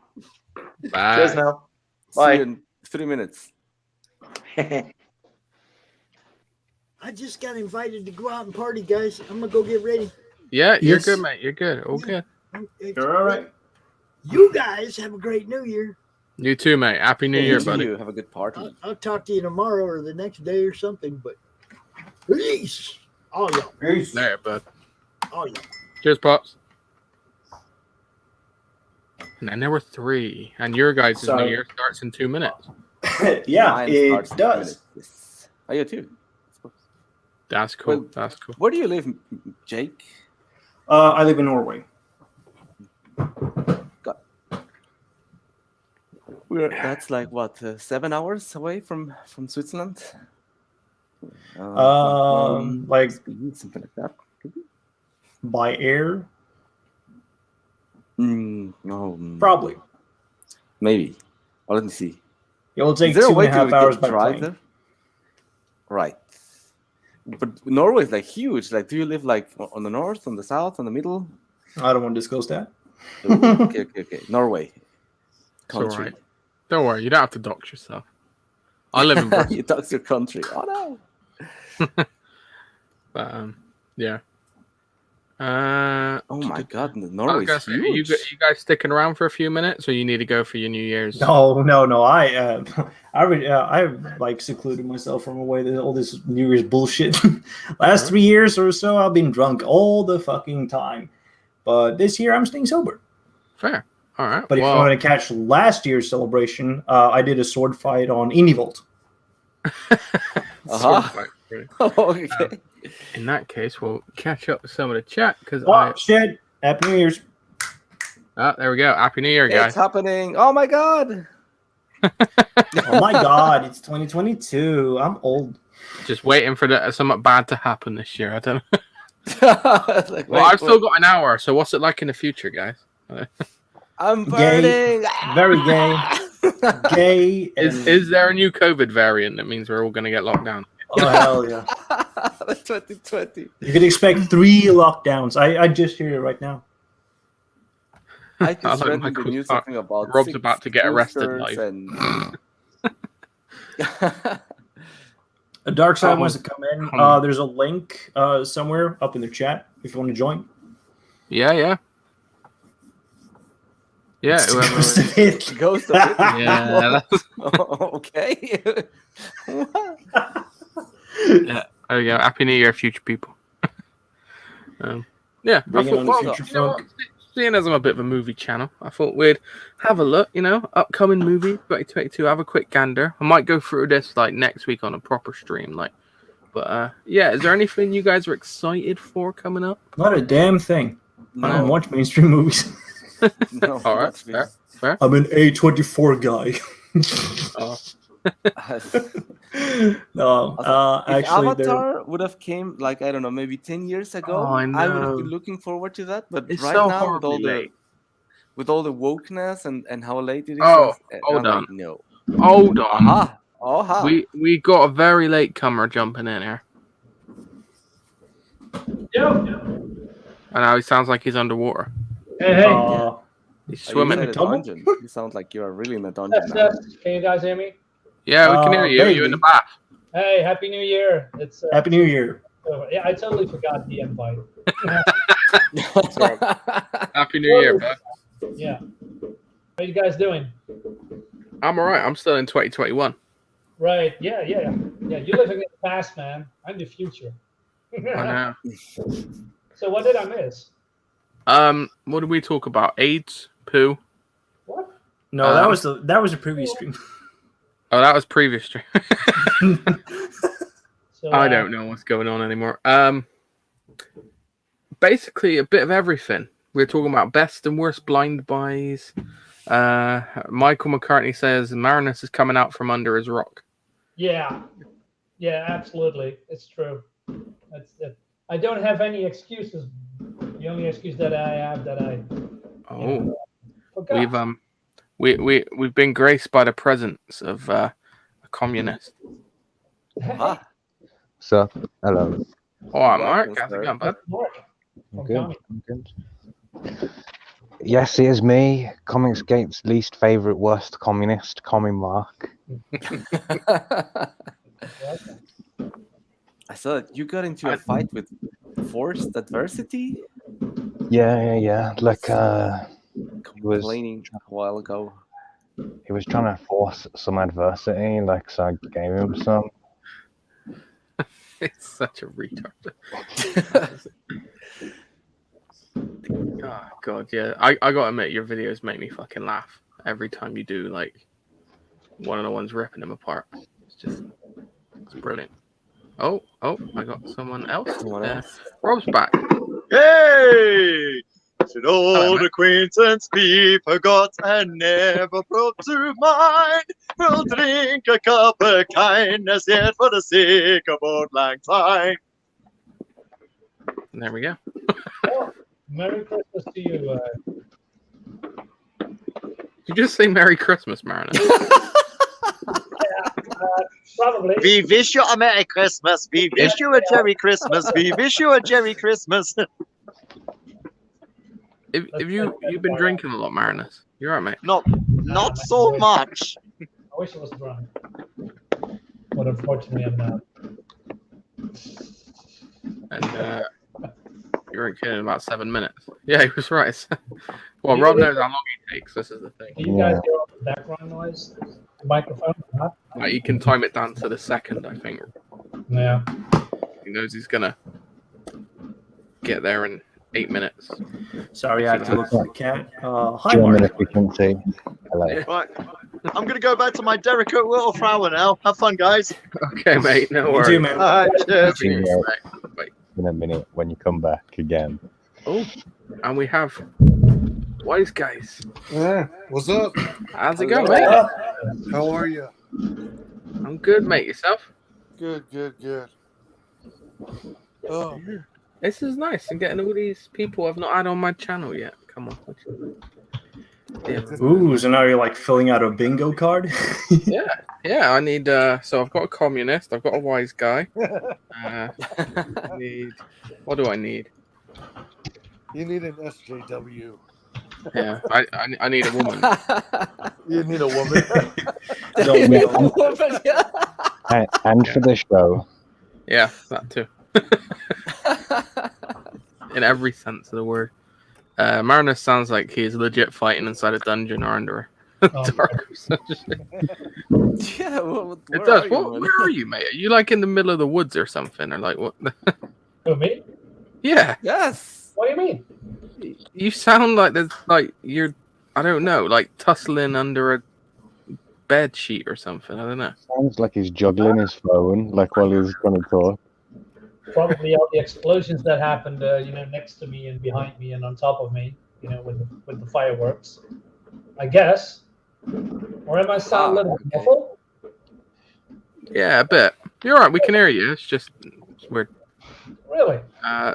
Bye. Cheers now. See Bye. you in 3 minutes. I just got invited to go out and party, guys. I'm going to go get ready. Yeah, you're Yes. good, mate. You're good. All good. You're all right. You guys have a great New Year. You too, mate. Happy New Year, buddy. You have a good party. I'll talk to you tomorrow or the next day or something. But peace, all y'all. There, bud. All y'all. Cheers, pops. And then there were 3, and your guys' New Sorry. Year starts in 2 minutes. Yeah, Mine it starts in does. minutes. Oh, you too. That's cool. Well, That's cool. Where do you live, Jake? I live in Norway. That's like what, 7 hours away from Switzerland? Like something like that. by air, No, probably. maybe. Well, let me see. It will take Is there a way 2.5 to hours by drive plane. there? Right. But Norway is like huge. Like, do you live like on the north, on the south, on the middle? I don't want to disclose that. Okay. Norway. It's all Country. right. Don't worry. You don't have to dox yourself. I live in Bristol. You talk your country. Oh no. But, yeah. Oh my God, I was Norway gonna is say, huge. you guys sticking around for a few minutes, or you need to go for your New Year's? No. I've like secluded myself from away all this New Year's bullshit. Last 3 years or so, I've been drunk all the fucking time, but this year I'm staying sober. Fair. All right. But if well, you want to catch last year's celebration, I did a sword fight on IndieVolt. sort of like, really. Okay. In that case, we'll catch up with some of the chat because Oh shit! Happy New Year's! there we go. Happy New Year, It's guys. happening. Oh my God. Oh my God! It's 2022. I'm old. Just waiting for something bad to happen this year. I don't know. Like, Well, wait, I've still got an hour, so what's it like in the future, guys? I'm Gay. burning. Very gay. Gay. And, Is there a new COVID variant that means we're all going to get locked down? oh hell yeah! 2020. You could expect 3 lockdowns. I just hear it right now. I I just like read in the Michael's news talk. something about Rob's 6 about to get arrested boosters live. and- A Dark Side wants to come in. Come. There's a link somewhere up in the chat if you want to join. Yeah. Yeah, whoever. Ghost of it. Ghost of it. Yeah, that's, Okay. yeah. There we go. Happy New Year, future people. Yeah, Bring I it thought, on the well, future you know what? funk. Seeing as I'm a bit of a movie channel, I thought we'd have a look. Upcoming movie 2022. Have a quick gander. I might go through this like next week on a proper stream, But yeah, is there anything you guys are excited for coming up? Not a damn thing. I don't No, watch mainstream movies. no. All right, not really. fair. I'm an A24 guy. No, If actually, they're- Avatar would have came like I don't know, maybe 10 years ago, Oh, I I would have know. been looking forward to that. But It's right so now, with all horribly the late. wokeness and how late it is, Oh, I'm hold like, on. no. Hold on. Aha. We got a very late comer jumping in here. I know he sounds like he's underwater. Hey, He's Are you swimming. in a Double? dungeon? You sound like you are really in a dungeon Yes, now. yes. Can you guys hear me? Yeah, we can hear you. You in the Maybe. bath? Hey, Happy New Year! It's Happy New Year. yeah, I totally forgot the invite. Happy New Year, bud. Yeah, how you guys doing? I'm all right. I'm still in 2021. Right? Yeah. You live in the past, man. I'm the future. I know. So what did I miss? What did we talk about? AIDS, poo. What? No, that was the previous stream. Oh, that was previous stream. So, I don't know what's going on anymore. Basically a bit of everything. We're talking about best and worst blind buys. Michael McCartney says Marinus is coming out from under his rock. Yeah, absolutely. It's true. That's it. I don't have any excuses. The only excuse that I have that I forgot. We've been graced by the presence of a communist. Ah, So, hello. All right, Welcome, Mark. How's it sir. going, bud? Mark, from Good. Tommy. Good. Yes, it is me, Comicsgate's least favourite worst communist, Commie Mark. I saw that you got into a fight with Forced Adversity. Yeah. Like, was- Complaining a while ago. he was trying to force some adversity, like, so I gave him some. It's such a retard. Oh god, yeah. I gotta admit, your videos make me fucking laugh every time you do like one of the ones ripping them apart. It's brilliant. Oh, I got someone else. Someone else. Rob's back. Hey! Should Hello, old mate. acquaintance be forgot and never brought to mind? We'll drink a cup of kindness yet for the sake of old lang syne. There we go. Merry Christmas to you. Did you just say Merry Christmas, Mariner? Probably. We wish you a Merry Christmas. We wish you a Merry Christmas. We wish you a Merry Christmas. If you've been drinking a lot, Marinus, you're right, mate. Not so much. I wish I was drunk. But unfortunately, I'm not. And you're drinking in about 7 minutes. Yeah, he was right. Well, Rob knows how long he takes. This is the thing. Do you guys hear all the background noise? The microphone? Not? You can time it down to the second, I think. Yeah. He knows he's gonna get there in 8 minutes. Sorry, I had to look for the cat. Hi, John Mark. efficiency. Hello. Right. I'm going to go back to my Derek Little Flower now. Have fun, guys. Okay, mate. No You worries. too, man. All right, cheers. Cheers, Yeah. mate. Bye. In a minute when you come back again. Oh, and we have Wise Guys. Yeah, what's up? How's it going, mate? How are you? I'm good, mate. Yourself? Good. Oh, This is nice. I'm getting all these people I've not had on my channel yet. Come on. Yeah. Ooh, so now you're like filling out a bingo card? Yeah, I need. So I've got a communist. I've got a wise guy. I need. What do I need? you need an SJW. Yeah, I need a woman. You need a woman. And for the show. Yeah, that too. In every sense of the word. Marinus sounds like he's legit fighting inside a dungeon or under a dark. Yeah, It does. Where are you, mate? Are you like in the middle of the woods or something, or like what? Who, me? Yeah. Yes. What do you mean? You sound like there's like you're. I don't know, like tussling under a bed sheet or something. I don't know. Sounds like he's juggling his phone, like while he's going to talk. Probably all the explosions that happened, next to me and behind me and on top of me, with the fireworks. I guess. Or am I sound a little bit muffled? Yeah, a bit. You're all right. We can hear you. It's weird. Really?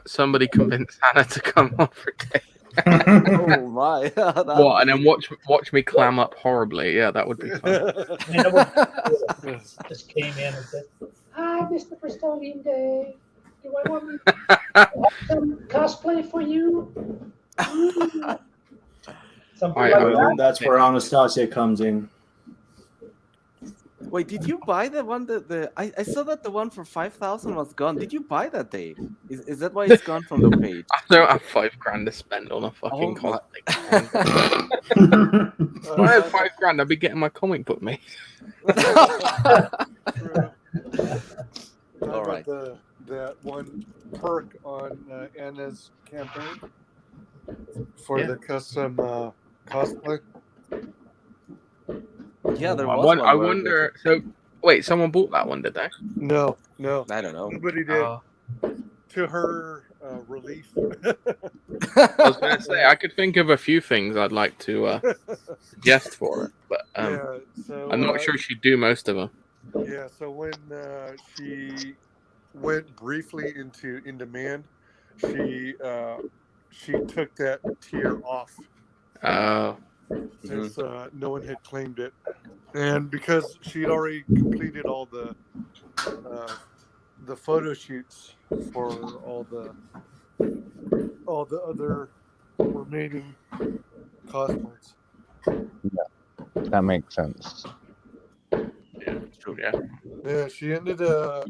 Somebody convinced Hannah to come on for day. Oh my! What? And then watch me clam up horribly. Yeah, that would be fun. Just came in and said, "Hi, Mr. Bristolian Day. Do I want me to have some cosplay for you?" Something like that. That's where Anastasia comes in. Wait, did you buy the one I saw that the one for 5,000 was gone. Did you buy that, Dave? Is that why it's gone from the page? I don't have $5,000 to spend on a fucking Oh, cosplay. If I had $5,000, I'd be getting my comic book made. All right. That one perk on Anna's campaign for the custom cosplay. Yeah, there was one. one. I where wonder. So, wait, someone bought that one, did they? No. I don't know. Nobody did. To her relief. I was going to say, I could think of a few things I'd like to suggest for it, but so, I'm not sure she'd do most of them. Yeah, so when she went briefly into In Demand, she took that tier off. Since no one had claimed it, and because she'd already completed all the photo shoots for all the other remaining cosplays. Yeah, that makes sense. Yeah, true. Yeah. Yeah, she ended. I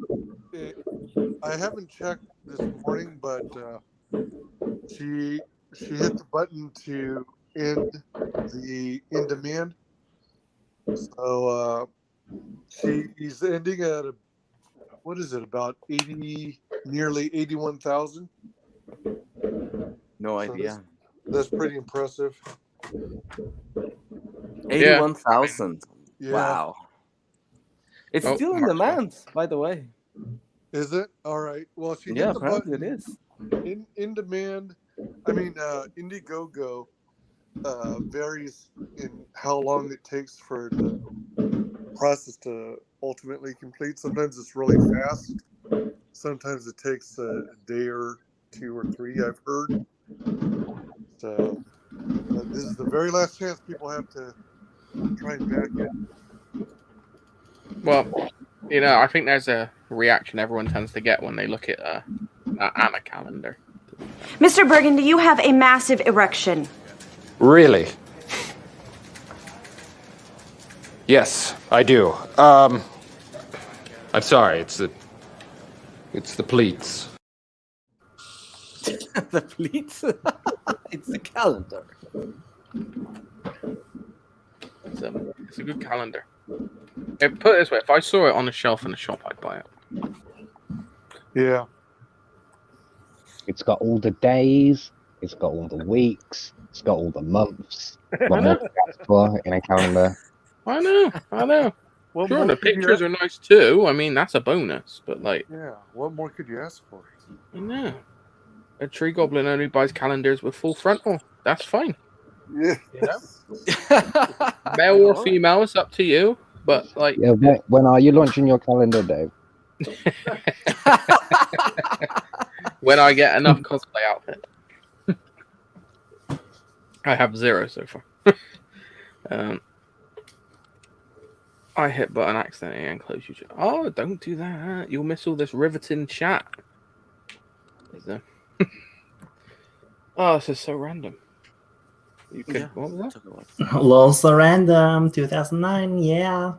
haven't checked this morning, but she hit the button to end the In Demand, So he's ending at what is it, about 80, nearly 81,000. No idea. That's pretty impressive. 81,000. Yeah. Wow. It's Oh, still in Mark's demand, by the way. Is it? All right. Well, if you Yeah, hit the apparently button it is. in demand, I mean, Indiegogo varies in how long it takes for the process to ultimately complete. Sometimes it's really fast. Sometimes it takes a day or 2 or 3, I've heard. So this is the very last chance people have to try and back it. Well, you know, I think there's a reaction everyone tends to get when they look at Anna calendar. Mr. Burgundy, you have a massive erection. Really? Yes, I do. I'm sorry. It's the pleats. The pleats? It's the calendar. It's a good calendar. Put it this way, if I saw it on a shelf in a shop, I'd buy it. Yeah. It's got all the days, it's got all the weeks, it's got all the months. What more could you ask for in a calendar? I know. What Sure, more the could you pictures ask- are nice too. I mean, that's a bonus. But like, Yeah. What more could you ask for? I know. A tree goblin only buys calendars with full frontal. That's fine. Yeah. You know? Male or female, it's up to you. But like, Yeah, when are you launching your calendar, Dave? when I get enough cosplay outfit. I have 0 so far. I hit button accidentally and close YouTube. Oh, don't do that. You'll miss all this riveting chat. Oh, this is so random. You could, Yeah. what was that? Lost Random 2009, yeah.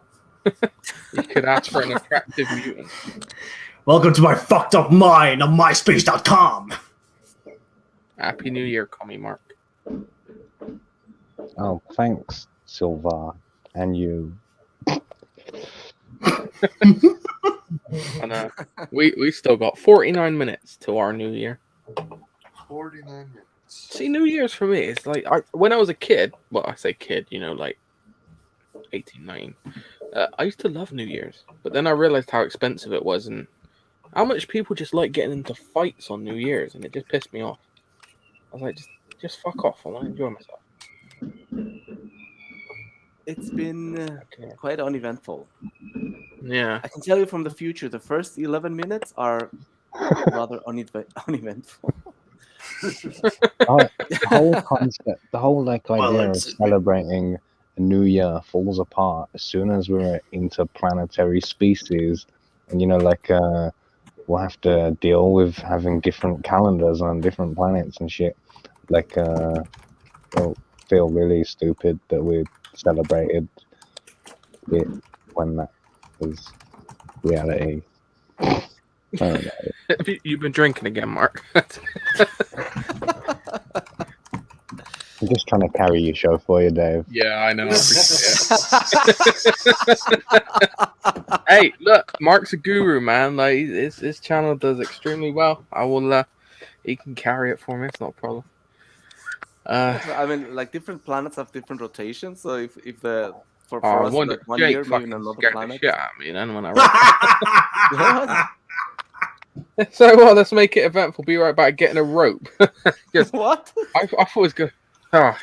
You could ask for an attractive mutant. Welcome to my fucked up mind on MySpace.com. Happy New Year, Commie Mark. Oh, thanks, Silva, and you. And we still got 49 minutes to our New Year. 49 minutes. See, New Year's for me is like when I was a kid. Well, I say kid, you know, like 18, 19. I used to love New Year's, but then I realized how expensive it was and how much people just like getting into fights on New Year's, and it just pissed me off. I was like, just fuck off. I want to enjoy myself. It's been quite uneventful. Yeah. I can tell you from the future, the first 11 minutes are rather uneventful. The whole concept, the whole like idea Well, of celebrating a new year falls apart as soon as we're interplanetary species, and you know, like we'll have to deal with having different calendars on different planets and shit. Like, it'll feel really stupid that we celebrated it when that was reality. I don't know. You've been drinking again, Mark. I'm just trying to carry your show for you, Dave. Yeah, I know. I appreciate it. Hey, look, Mark's a guru, man. Like his channel does extremely well. I will. He can carry it for me. It's not a problem. I mean, like different planets have different rotations. So if the for I us wonder. like 1 Jake year, maybe fucking in another scared planet. the shit out of me then when I. So well, let's make it eventful. Be right back. Getting a rope. What? I thought it was good. Oh,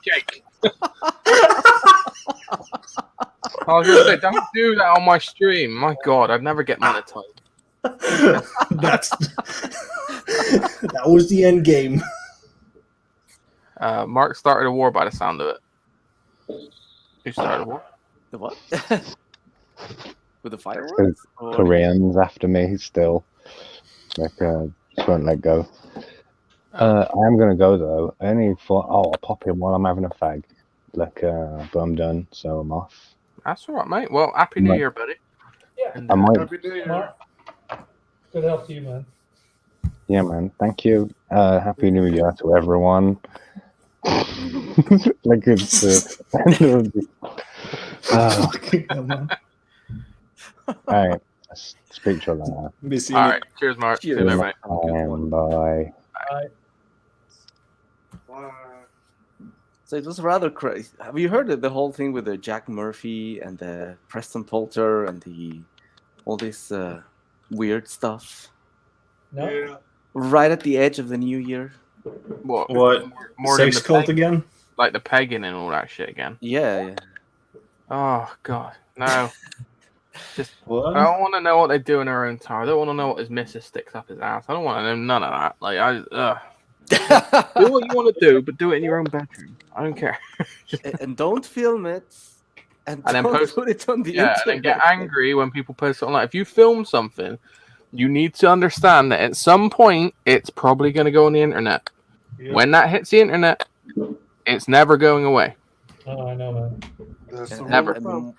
Jake. I was gonna say, don't do that on my stream. My God, I'd never get monetized. That was the end game. Mark started a war by the sound of it. Who started a war? The what? With the fireworks? There's Or- Koreans after me still. Like, just won't let go. I am gonna go though. I only thought, I'll pop in while I'm having a fag. Like, but I'm done, so I'm off. That's all right, mate. Well, happy New Right. Year, buddy. Yeah. And, I might. Happy New Year. Mark, good help to you, man. Yeah, man. Thank you. Happy New Year to everyone. Like it's the end of the All right. Let's speak to you later. Busy. All right. Cheers, Mark. See you later, mate. Bye. So it was rather crazy. Have you heard of the whole thing with the Jack Murphy and the Preston Poulter and all this weird stuff? No. Yeah. Right at the edge of the new year. What? What? than Sex the cult peg- again? Like the pegging and all that shit again. Yeah. Oh God, no. Just What? I don't want to know what they do in their own time. I don't want to know what his missus sticks up his ass. I don't want to know none of that. Like do what you want to do, but do it in your own bedroom. I don't care. And don't film it. And then don't put it on the Yeah, internet. and then get angry when people post it online. If you film something, you need to understand that at some point it's probably going to go on the internet. Yep. When that hits the internet, it's never going away. Oh, I know, man. That's the Never. rule of thumb.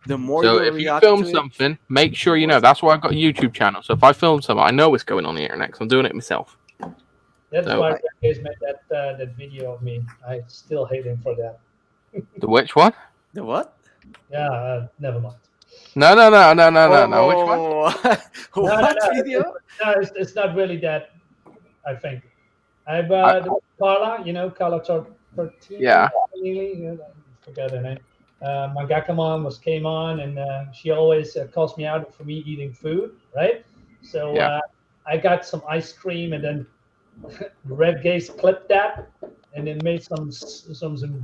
The more So you if you react film to it, something, make sure you know. That's why I've got a YouTube channel. So if I film something, I know it's going on the internet because I'm doing it myself. That's No. why Red Gaze made that video of me. I still hate him for that. The which one? the what? Yeah, never mind. No. Which one? Oh, what video? No, it's not really that. I think. I've Carla, Carla Tortini. Yeah. I forgot her name. Mangaka came on, and she always calls me out for me eating food, right? So Yeah. I got some ice cream, and then Red Gaze clipped that, and then made some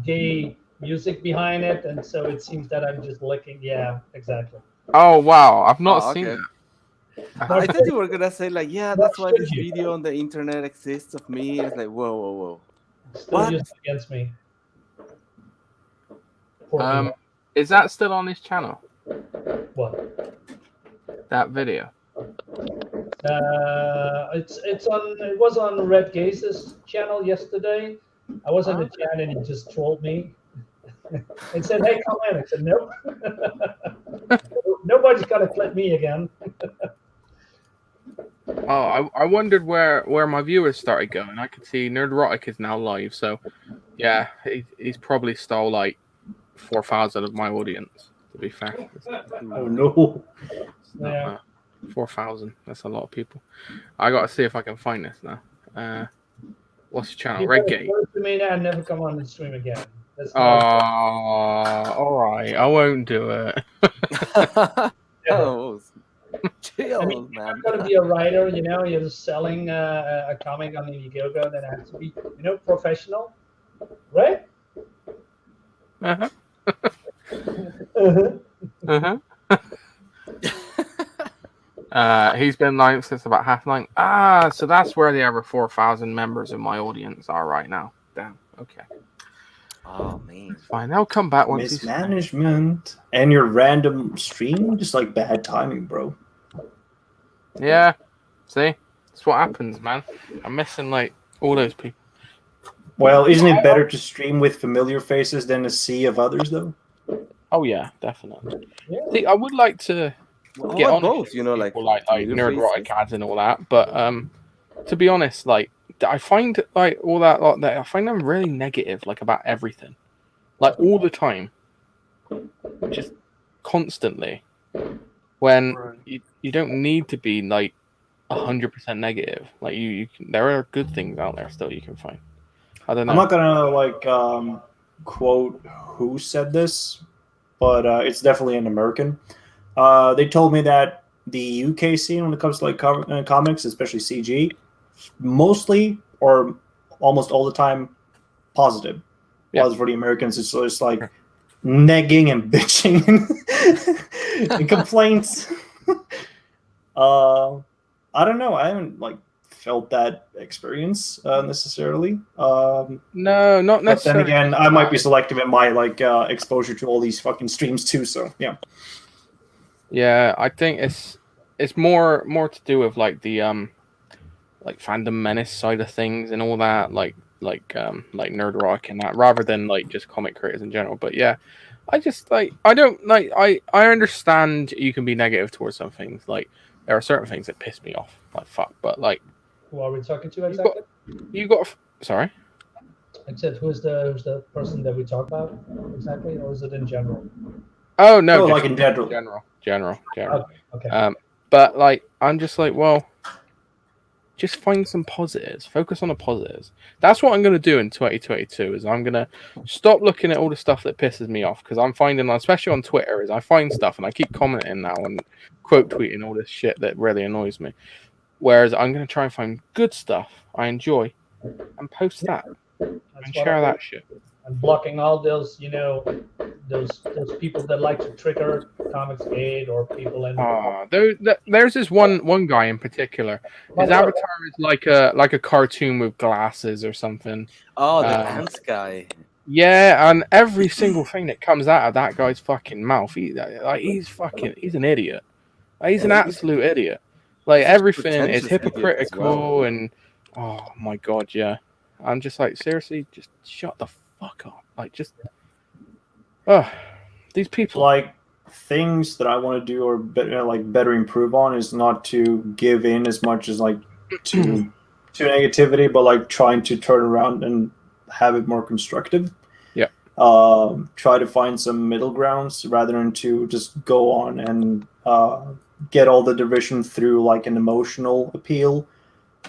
gay music behind it, and so it seems that I'm just licking. Yeah, exactly. Oh wow, I've not Oh, seen okay. that. I thought you were gonna say like, yeah, that's why should this you? video on the internet exists of me. It's like, whoa. Still What? used against me. Poor me. Is that still on his channel? What? That video? It was on Red Gaze's channel yesterday. I was on the chat and he just trolled me and said, "Hey, come in." I said, "Nope." Nobody's gonna clip me again. Oh, I wondered where my viewers started going. I could see Nerdrotic is now live, so yeah, he's probably stole like 4,000 of my audience. To be fair, Oh no. Yeah. 4,000. That's a lot of people. I got to see if I can find this now. What's your channel? You Red better Gate. go to me now and never come on the stream again. That's Oh, all right. I won't do it. Oh, chill, I mean, if man. I'm gonna be a writer, you're just selling a comic on Indiegogo, then I have to be, professional, right? Uh-huh. Uh-huh. He's been live since about 9:30. So that's where the other 4,000 members of my audience are right now. Damn. Okay. Oh man. Fine. They'll come back once he's. Mismanagement. And your random stream, just like bad timing, bro. Yeah. See, that's what happens, man. I'm missing like all those people. Well, isn't it better to stream with familiar faces than a sea of others, though? Oh yeah, definitely. Yeah. See, I would like to Well, get how on about both, like Nerdrotic ads and all that, but to be honest, like I find like all that I find them really negative, like about everything, like all the time, just constantly. When you don't need to be like 100% negative. Like you can, there are good things out there still you can find. I don't know. I'm not gonna quote who said this, but it's definitely an American. They told me that the UK scene, when it comes to like comics, especially CG, mostly or almost all the time positive. Yeah. While for the Americans, it's just like negging and bitching and complaints. I don't know. I haven't like felt that experience necessarily. No, not necessarily. But then again, I might be selective in my like exposure to all these fucking streams too. So yeah. Yeah, I think it's more to do with like the like fandom menace side of things and all that, like Nerdrotic and that, rather than like just comic creators in general. But yeah, I just like I understand you can be negative towards some things. Like there are certain things that piss me off, like fuck. But like, Who are we talking to exactly? you got sorry. Like I said, who's the person that we talk about exactly, or is it in general? Oh no, No, just like in general. General. Okay. But like, I'm just like, well, just find some positives. Focus on the positives. That's what I'm going to do in 2022. Is I'm going to stop looking at all the stuff that pisses me off, because I'm finding, especially on Twitter, is I find stuff and I keep commenting now and quote tweeting all this shit that really annoys me. Whereas I'm going to try and find good stuff I enjoy and post that and share that shit. And blocking all those, those people that like to trigger Comicsgate or people in. There's this one guy in particular. His avatar is like a cartoon with glasses or something. Oh, the dance guy. Yeah, and every single thing that comes out of that guy's fucking mouth, he's an idiot. He's an absolute idiot. Like, everything is hypocritical and oh my god, yeah. I'm just like, seriously, just shut the fuck up. Like, just these people. Like, things that I want to do or better improve on is not to give in as much as like to negativity, but like trying to turn around and have it more constructive. Yeah. Try to find some middle grounds rather than to just go on and get all the division through like an emotional appeal.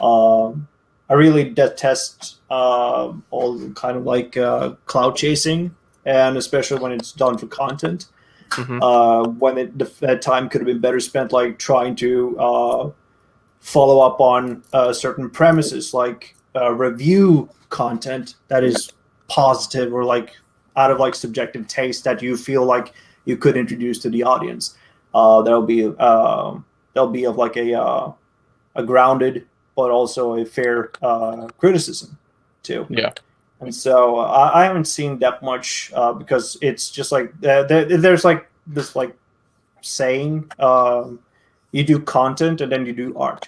I really detest all kind of like cloud chasing, and especially when it's done for content. Mm-hmm. When that time could have been better spent like trying to follow up on certain premises, like review content that is positive or like out of like subjective taste that you feel like you could introduce to the audience. That'll be of like a grounded but also a fair criticism too. Yeah. And so I haven't seen that much because it's just like there's like this like saying, you do content and then you do art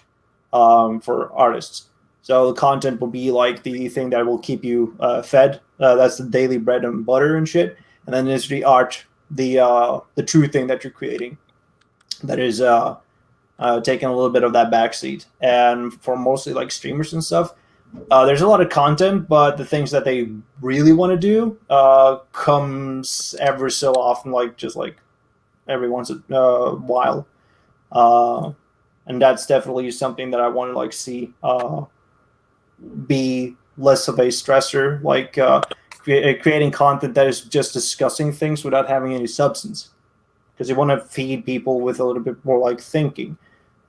for artists. So the content will be like the thing that will keep you fed. That's the daily bread and butter and shit. And then there's the art, the true thing that you're creating. That is taking a little bit of that backseat. And for mostly like streamers and stuff, there's a lot of content, but the things that they really want to do comes ever so often, like just like every once in a while. And that's definitely something that I want to like see be less of a stressor, like creating content that is just discussing things without having any substance. Because you want to feed people with a little bit more like thinking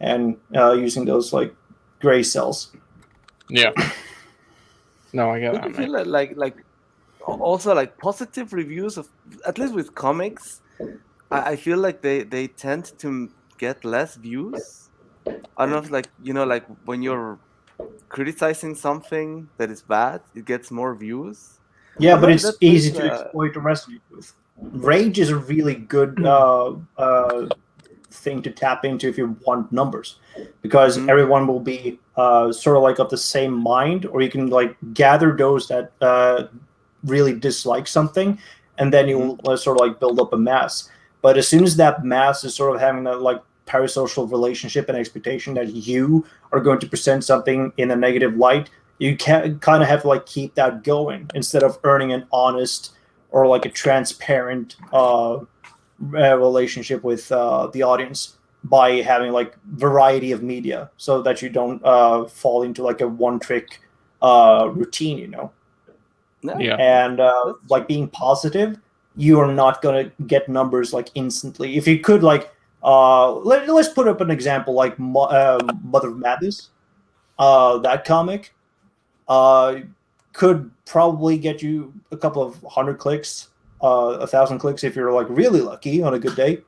and using those like gray cells. Yeah. No, I get that. I feel like also like positive reviews of, at least with comics, I feel like they tend to get less views. I don't know if like like when you're criticizing something that is bad, it gets more views. Yeah, but it's easy to exploit the rest of you with. Rage is a really good thing to tap into if you want numbers, because everyone will be sort of like of the same mind, or you can like gather those that really dislike something, and then you will sort of like build up a mass. But as soon as that mass is sort of having that like parasocial relationship and expectation that you are going to present something in a negative light, you kind of have to like keep that going instead of earning an honest or like a transparent relationship with the audience by having like variety of media, so that you don't fall into like a one-trick routine, Yeah. And like being positive, you are not gonna get numbers like instantly. If you could like let's put up an example like Mother of Madness, that comic could probably get you a couple of 100 clicks, 1,000 clicks if you're like really lucky on a good day.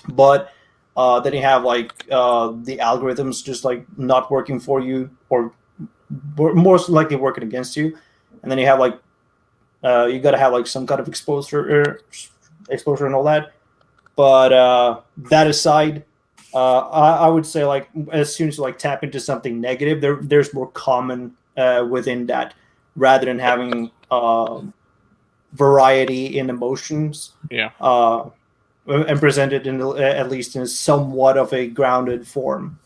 But then you have like the algorithms just like not working for you, or more likely working against you, and then you have like you got to have like some kind of exposure and all that. But that aside, I would say like as soon as you like tap into something negative, there's more common within that, rather than having variety in emotions. Yeah. And presented in at least in somewhat of a grounded form,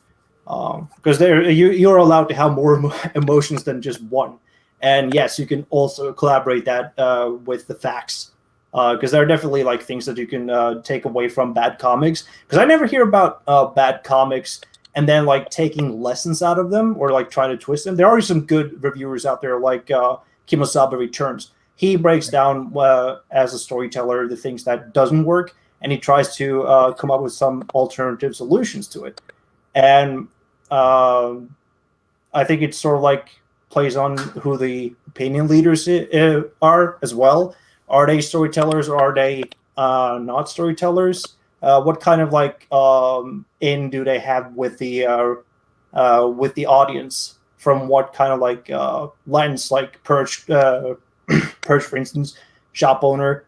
because you're allowed to have more emotions than just one, And yes, you can also collaborate that with the facts, because there are definitely like things that you can take away from bad comics. Because I never hear about bad comics and then like taking lessons out of them or like trying to twist them. There are some good reviewers out there like Kimosabe Returns. He breaks down as a storyteller the things that doesn't work, and he tries to come up with some alternative solutions to it. And I think it's sort of like plays on who the opinion leaders are as well. Are they storytellers or are they not storytellers? What kind of like in do they have with the audience? From what kind of like lens? Like Purge, Purge, for instance, shop owner.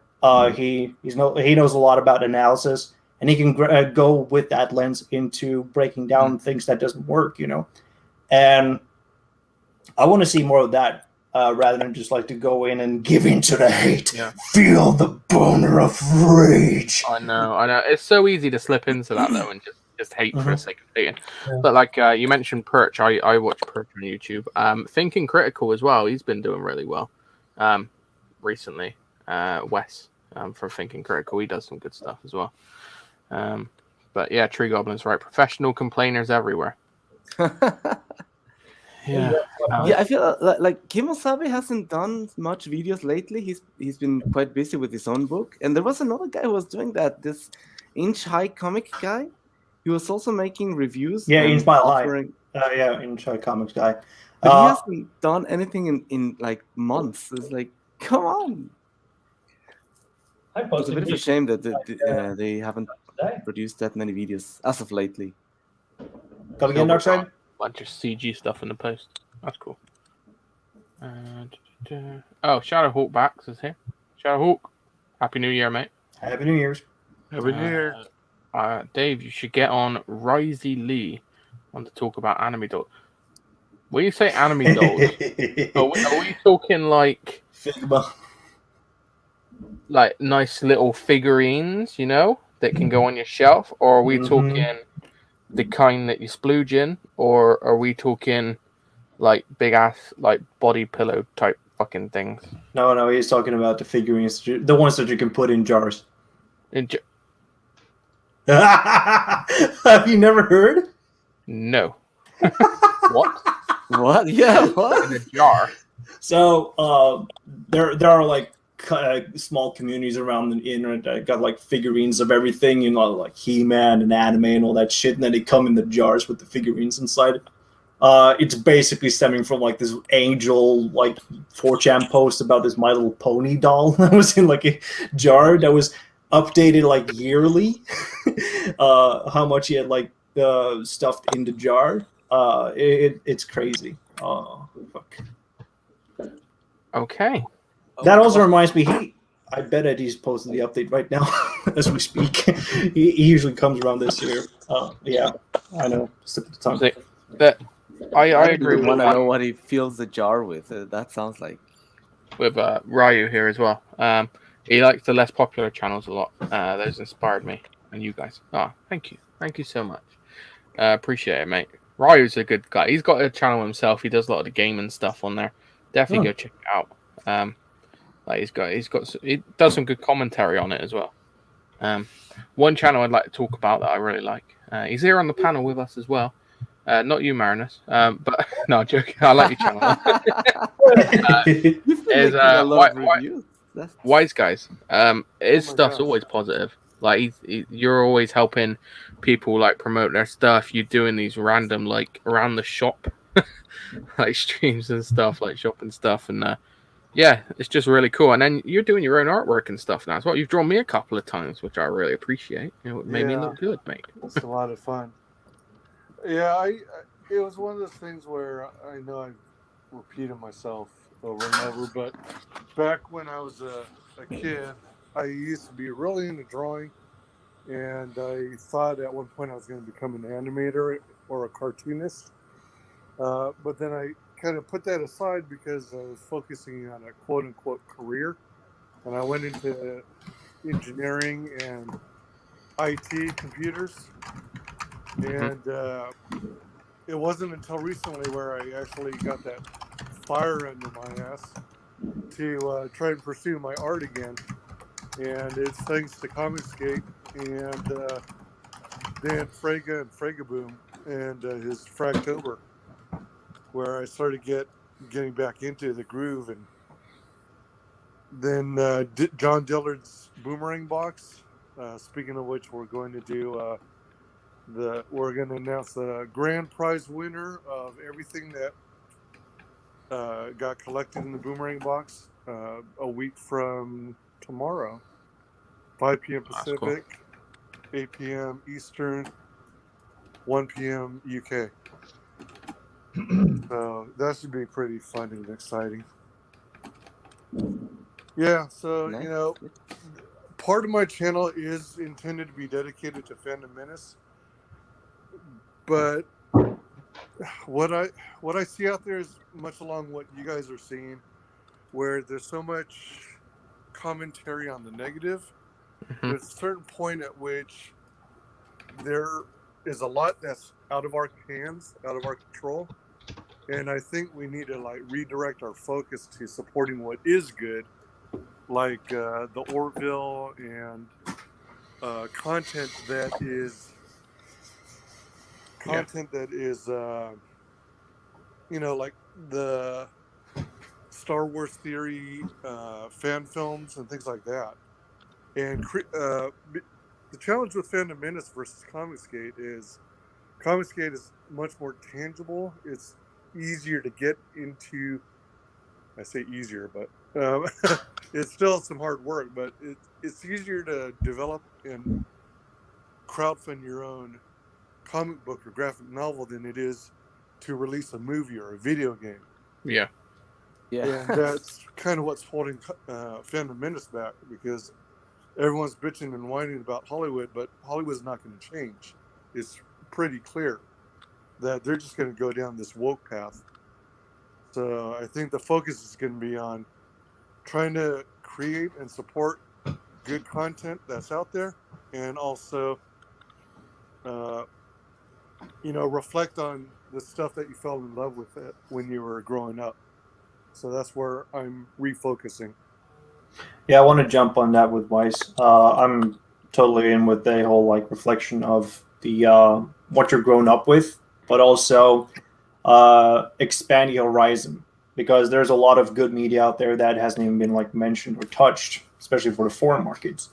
He knows a lot about analysis, and he can go with that lens into breaking down things that doesn't work. And I want to see more of that rather than just like to go in and give into the hate. Yeah. Feel the boner of rage. I know. It's so easy to slip into that though, and just hate for the sake of hating. But like you mentioned Perch, I watch Perch on YouTube. Thinking Critical as well. He's been doing really well recently. Wes from Thinking Critical, he does some good stuff as well. But yeah, Tree Goblin's right. Professional complainers everywhere. Yeah. Yeah, I feel like Kimosabe hasn't done much videos lately. He's been quite busy with his own book. And there was another guy who was doing that. This Inch High comic guy. He was also making reviews. Yeah, Inch Mile High. offering- Yeah, Inch High comics guy. But he hasn't done anything in like months. It's like, come on. It's a bit of a shame that they haven't produced that many videos as of lately. Come again, Darkside? Bunch of CG stuff in the post. That's cool. Oh, Shadowhawk Backs is here. Shadowhawk, Happy New Year, mate. Happy New Year's. Happy New Year. Dave, you should get on Risey Lee on to talk about anime dolls. When you say anime dolls, are we talking like Figma? Like nice little figurines, that can go on your shelf, or are we talking the kind that you splooge in, or are we talking like big ass like body pillow type fucking things? No, he's talking about the figurines, the ones that you can put in jars. Have you never heard? No. What? What? Yeah, what? In a jar. So there are like small communities around the internet that got like figurines of everything, like He-Man and anime and all that shit, and then they come in the jars with the figurines inside. It's basically stemming from like this Angel like 4chan post about this My Little Pony doll that was in like a jar that was updated like yearly. How much he had like stuffed in the jar. It's crazy. Oh fuck. Okay. That also reminds me, I bet that he's posting the update right now as we speak. He usually comes around this year. Yeah, I know. Slip of the tongue. I agree with want to that. know what he fills the jar with. That sounds like With Ryu here as well. He likes the less popular channels a lot. Those inspired me and you guys. Thank you. Thank you so much. Appreciate it, mate. Ryu's a good guy. He's got a channel himself. He does a lot of the gaming stuff on there. Definitely go check it out. Like he does some good commentary on it as well. One channel I'd like to talk about that I really like. He's here on the panel with us as well. Not you, Marinus. But no, joking. I like your channel. Wise Guys. His stuff's always positive. Like you're always helping people like promote their stuff. You're doing these random like around the shop like streams and stuff, like shopping stuff, and yeah, it's just really cool. And then you're doing your own artwork and stuff now as well. You've drawn me a couple of times, which I really appreciate. It made me look good, mate. It's a lot of fun. Yeah, it was one of those things where I know I've repeated myself over and over, but back when I was a kid, I used to be really into drawing, and I thought at one point I was going to become an animator or a cartoonist. But then I kind of put that aside because I was focusing on a quote-unquote career, and I went into engineering and IT computers, and it wasn't until recently where I actually got that fire under my ass to try and pursue my art again. And it's thanks to Comicsgate and Dan Fraga and Fragaboom and his Fragtober, where I started getting back into the groove. And then John Dillard's Boomerang Box. Speaking of which, we're going to do we're going to announce the grand prize winner of everything that got collected in the Boomerang Box a week from tomorrow, 5 p.m. Pacific, 8 p.m. Eastern, 1 p.m. UK. So that should be pretty fun and exciting. Yeah, so, Nice. you know, part of my channel is intended to be dedicated to Phantom Menace. But what I see out there is much along what you guys are seeing, where there's so much commentary on the negative. There's a certain point at which there is a lot that's out of our hands, out of our control. And I think we need to like redirect our focus to supporting what is good, like the Orville and content that is you know, like the Star Wars theory fan films and things like that. And the challenge with Phantom Menace versus Comicsgate is much more tangible. It's easier to get into. I say easier, but it's still some hard work. But it's easier to develop and crowdfund your own comic book or graphic novel than it is to release a movie or a video game. Yeah. And that's kind of what's holding Phantom Menace back, because everyone's bitching and whining about Hollywood, but Hollywood's not going to change. It's pretty clear that they're just going to go down this woke path. So I think the focus is going to be on trying to create and support good content that's out there, and also you know, reflect on the stuff that you fell in love with it when you were growing up. So that's where I'm refocusing. Yeah, I want to jump on that with Weiss. I'm totally in with the whole like reflection of the what you're grown up with, but also expand your horizon, because there's a lot of good media out there that hasn't even been like mentioned or touched, especially for the foreign markets.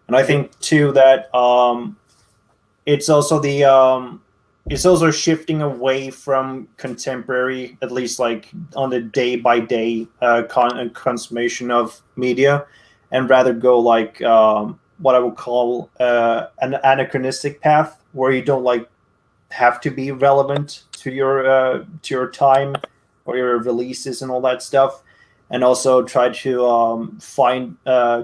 And I think too that it's also it's also shifting away from contemporary, at least like on the day-by-day consummation of media, and rather go like what I would call an anachronistic path, where you don't like have to be relevant to your time or your releases and all that stuff, and also try to find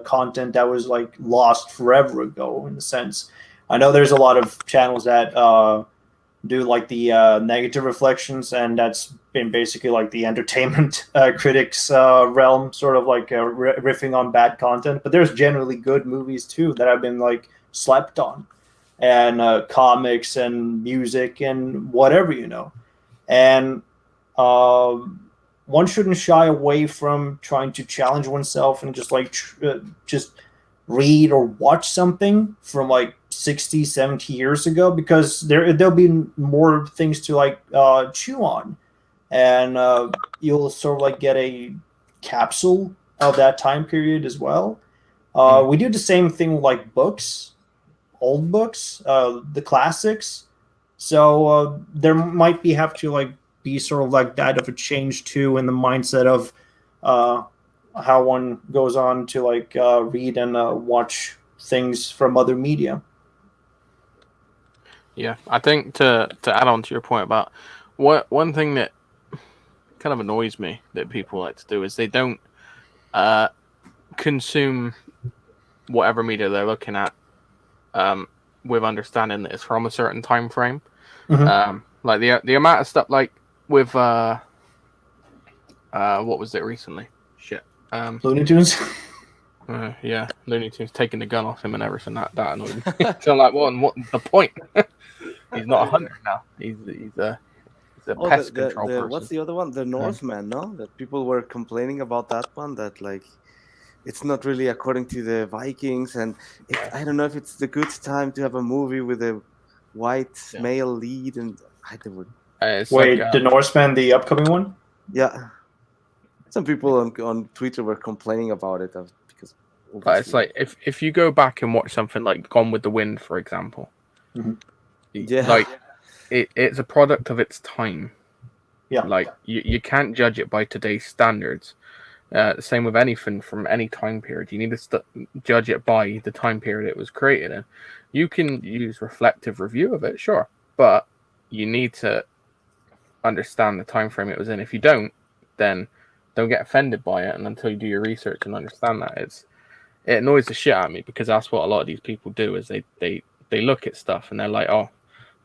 content that was like lost forever ago, in a sense. I know there's a lot of channels that do like the negative reflections, and that's been basically like the entertainment critics realm, sort of like riffing on bad content. But there's generally good movies too that have been like slept on, and comics and music and whatever, you know. And one shouldn't shy away from trying to challenge oneself and just like just read or watch something from like 60, 70 years ago, because there'll be more things to like chew on, and you'll sort of like get a capsule of that time period as well. We do the same thing with like books, old books, the classics. So there might have to like be sort of like that of a change too in the mindset of how one goes on to like read and watch things from other media. Yeah, I think to add on to your point about one thing that kind of annoys me that people like to do is they don't consume whatever media they're looking at with understanding that it's from a certain time frame. Like the amount of stuff like with what was it recently? Shit. Looney Tunes. Yeah, Looney Tunes taking the gun off him and everything. That annoyed me. So I'm like, what's the point? He's not a hunter now. He's a the Oh, pest control person. what's the other one? The Northman, no? That people were complaining about that one. That like, it's not really according to the Vikings, and I don't know if it's the good time to have a movie with a white male lead, and I don't. It's Wait, like, the Norseman, the upcoming one? Yeah, some people on Twitter were complaining about it because. but it's like if you go back and watch something like Gone with the Wind, for example, Yeah. like it's a product of its time. Yeah, like you can't judge it by today's standards. The same with anything from any time period. You need to judge it by the time period it was created in. You can use reflective review of it, sure, but you need to understand the time frame it was in. If you don't, then don't get offended by it, and until you do your research and understand that, it annoys the shit out of me, because that's what a lot of these people do, is they look at stuff and they're like, oh,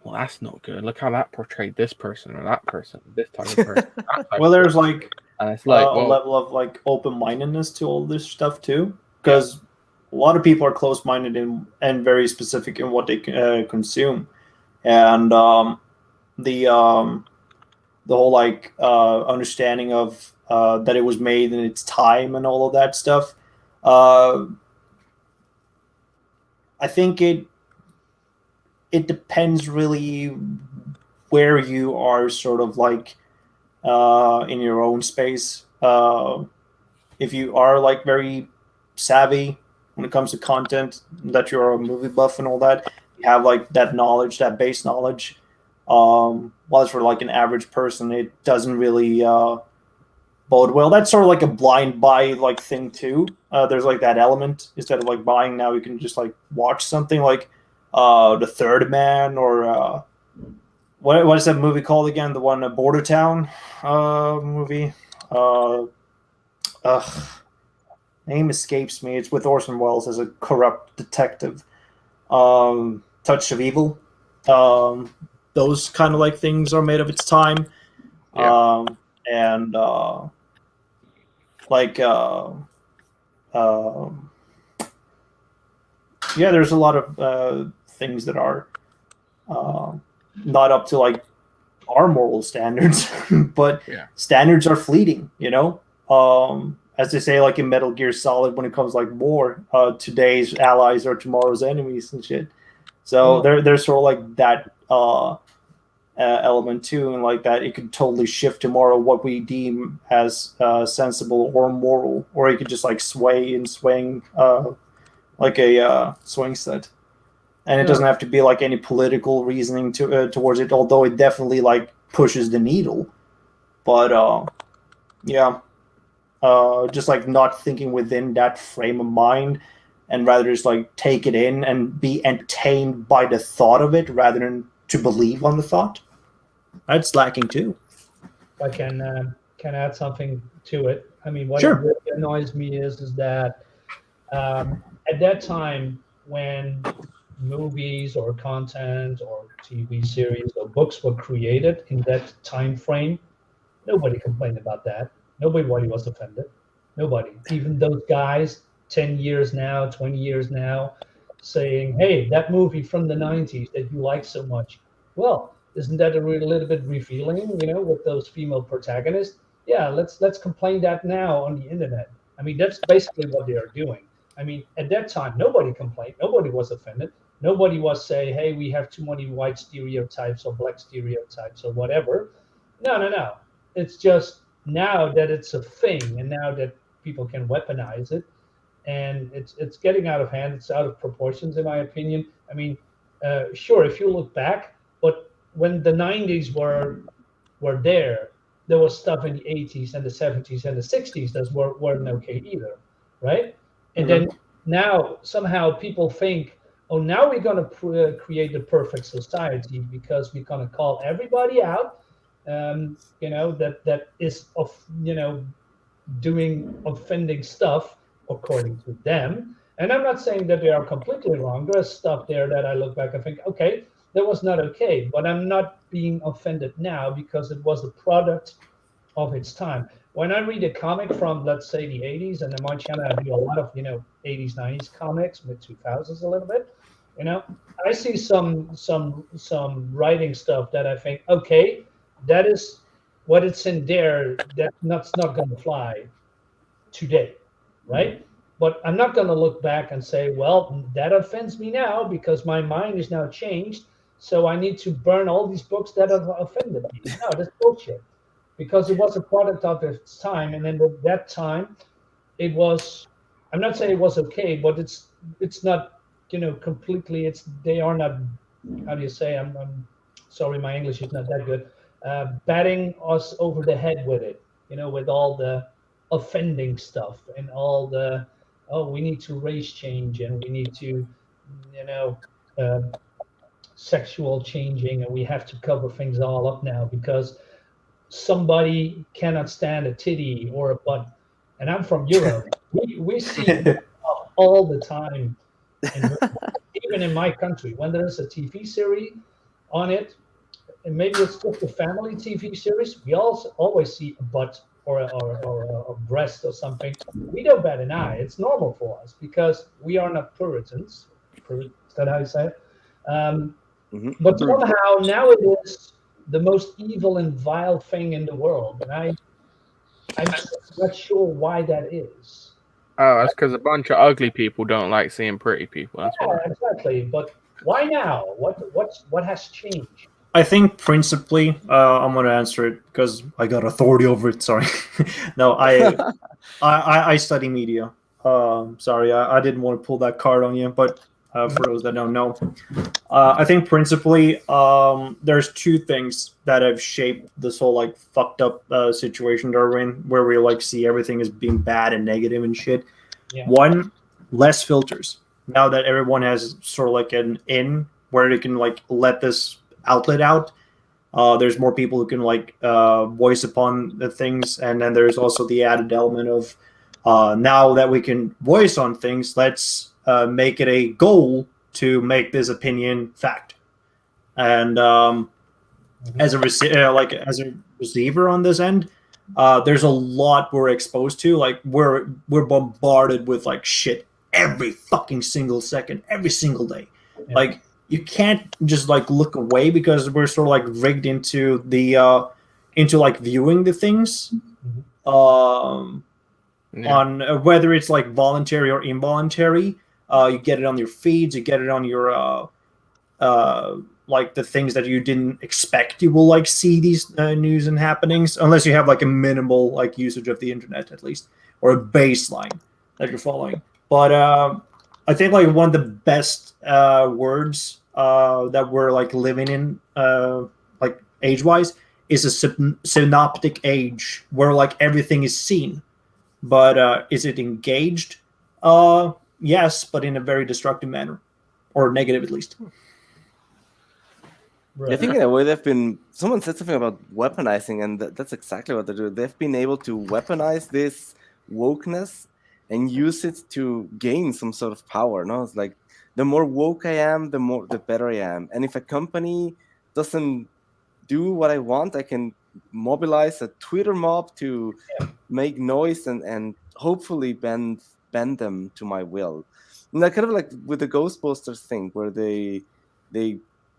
well, that's not good. Look how that portrayed this person or that person, this type of person. Well, there's like and it's like, a level of like open-mindedness to all this stuff too, because a lot of people are close-minded and very specific in what they consume, and the whole like understanding of that it was made in its time and all of that stuff. I think it depends really where you are sort of like in your own space. If you are like very savvy when it comes to content, that you're a movie buff and all that, you have like that knowledge, that base knowledge. While it's for like an average person, it doesn't really bode well. That's sort of like a blind buy like thing too. There's like that element. Instead of like buying now, you can just like watch something like The Third Man, or what is that movie called again? The one Border Town movie. Name escapes me. It's with Orson Welles as a corrupt detective. Touch of Evil. Those kind of like things are made of its time. Yeah. There's a lot of things that are not up to like our moral standards, but standards are fleeting, you know. As they say, like in Metal Gear Solid, when it comes like war, today's allies are tomorrow's enemies and shit. So there's sort of like that element too, and like that it could totally shift tomorrow what we deem as sensible or moral, or it could just like sway and swing like a swing set. And it doesn't have to be like any political reasoning towards it, although it definitely like pushes the needle. But just like not thinking within that frame of mind, and rather just like take it in and be entertained by the thought of it rather than to believe on the thought. That's lacking too. I can add something to it. I mean, what Sure. really annoys me is that at that time when movies or content or TV series or books were created in that time frame, nobody complained about that. Nobody was offended. Nobody. Even those guys 10 years now, 20 years now, saying, hey, that movie from the 90s that you like so much, well, isn't that a little bit revealing, you know, with those female protagonists? Yeah, let's complain that now on the internet. I mean, that's basically what they are doing. I mean, at that time, nobody complained. Nobody was offended. Nobody was saying, hey, we have too many white stereotypes or black stereotypes or whatever. No. It's just now that it's a thing, and now that people can weaponize it, and it's getting out of hand. It's out of proportions, in my opinion. I mean, sure, if you look back, but when the 90s were there was stuff in the 80s and the 70s and the 60s that weren't okay either, right? And then now somehow people think, oh, now we're going to create the perfect society because we're going to call everybody out, you know, that is doing offending stuff according to them. And I'm not saying that they are completely wrong. There's stuff there that I look back and think, okay, that was not okay, but I'm not being offended now because it was a product of its time. When I read a comic from, let's say, the 80s, and in my channel I do a lot of 80s, 90s comics, mid 2000s a little bit, I see some writing stuff that I think, okay, that is what it's in there. That's not going to fly today, right? But I'm not going to look back and say, well, that offends me now because my mind is now changed. So I need to burn all these books that have offended me. No, that's bullshit. Because it was a product of its time, and then at that time, it was. I'm not saying it was okay, but it's not, completely. They are not. How do you say? I'm sorry, my English is not that good. Batting us over the head with it, with all the offending stuff and all the we need to race change and we need to, sexual changing, and we have to cover things all up now because somebody cannot stand a titty or a butt. And I'm from Europe. we see all the time, even in my country, when there's a TV series on it, and maybe it's just a family TV series, we also always see a butt or a breast or something. We don't bat an eye. It's normal for us because we are not Puritans. Is that how you say it? But somehow now it is the most evil and vile thing in the world, and I'm not sure why that is. Oh, that's because a bunch of ugly people don't like seeing pretty people. That's why. Exactly. But why now? What has changed? I think principally, I'm going to answer it because I got authority over it. Sorry. No, I study media. Sorry, I didn't want to pull that card on you, but for those that don't know, I think principally there's two things that have shaped this whole like fucked up situation that we're in, where we like see everything as being bad and negative and shit. Yeah. One, less filters. Now that everyone has sort of like an in where they can like let this outlet out, there's more people who can like voice upon the things, and then there's also the added element of now that we can voice on things, let's make it a goal to make this opinion fact. And as a receiver on this end, there's a lot we're exposed to. Like we're bombarded with like shit every fucking single second, every single day. Yeah. Like you can't just like look away because we're sort of like rigged into the into like viewing the things on whether it's like voluntary or involuntary. You get it on your feeds, you get it on your like the things that you didn't expect you will like see these news and happenings, unless you have like a minimal like usage of the internet at least, or a baseline that you're following. But I think like one of the best words that we're like living in like age-wise is a synoptic age, where like everything is seen. But is it engaged? Yes, but in a very destructive manner, or negative at least. Right. I think in a way someone said something about weaponizing, and that's exactly what they do. They've been able to weaponize this wokeness and use it to gain some sort of power. No, it's like the more woke I am, the better I am. And if a company doesn't do what I want, I can mobilize a Twitter mob to make noise and hopefully bend them to my will. And that kind of like with the Ghostbusters thing, where they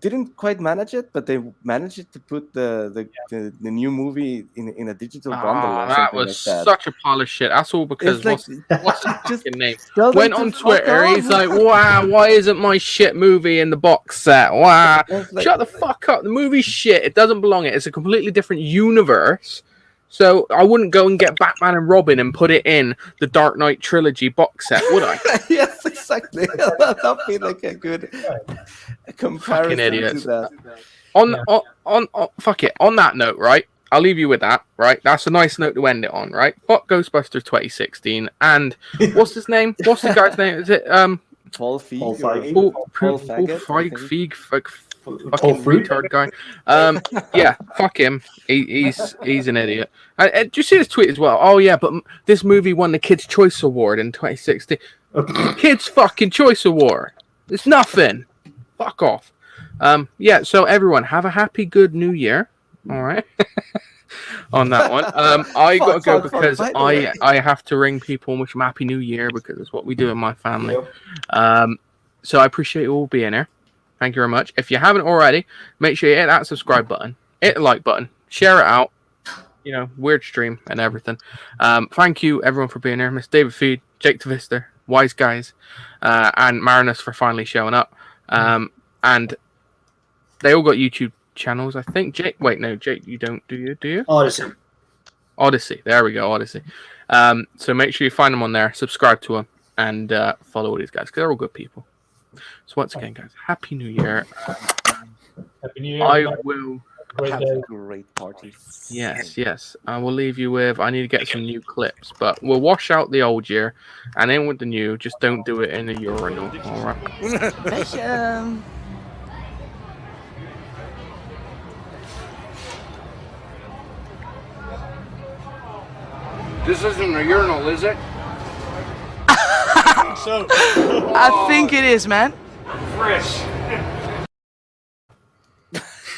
didn't quite manage it, but they managed it to put the new movie in a digital bundle. Or That something was like that. such a pile of shit. That's all because It's what's his fucking name? tell them Went to on fuck Twitter, off. he's like, wow, why isn't my shit movie in the box set? Wow. It's like- Shut the fuck up. The movie's shit. It doesn't belong in it. It's a completely different universe. So I wouldn't go and get Batman and Robin and put it in the Dark Knight trilogy box set, would I? Yes, exactly. That'd be like a good comparison Fucking idiots. to that. On fuck it. On that note, right? I'll leave you with that, right? That's a nice note to end it on, right? Fuck Ghostbusters 2016, and what's his name? What's the guy's name? Is it Paul Feig. Paul Feig. Paul Faggot, I think. Fucking retard guy. Yeah, fuck him. He's an idiot. Did you see this tweet as well? Oh yeah, but this movie won the Kids' Choice Award in 2016. Kids' fucking Choice Award. It's nothing. Fuck off. Yeah. So everyone, have a happy, good New Year. All right. On that one, I gotta go because I have to ring people and wish them Happy New Year because it's what we do in my family. So I appreciate you all being here. Thank you very much. If you haven't already, make sure you hit that subscribe button, hit the like button, share it out. You know, weird stream and everything. Thank you everyone for being here. Miss David Feed, Jake Tvister, Wise Guys, and Marinus for finally showing up. And they all got YouTube channels, I think. Jake, wait, no, Jake, you don't, do you? Odyssey. Odyssey. There we go, Odyssey. So make sure you find them on there, subscribe to them, and follow all these guys because they're all good people. So once again, guys, Happy New Year. Happy New Year. I everybody. will. Great Have day. a great party. Yes. I will leave you with. I need to get some new clips, but we'll wash out the old year and in with the new. Just don't do it in a urinal. All right. This isn't a urinal, is it? I think it is, man. Frisk.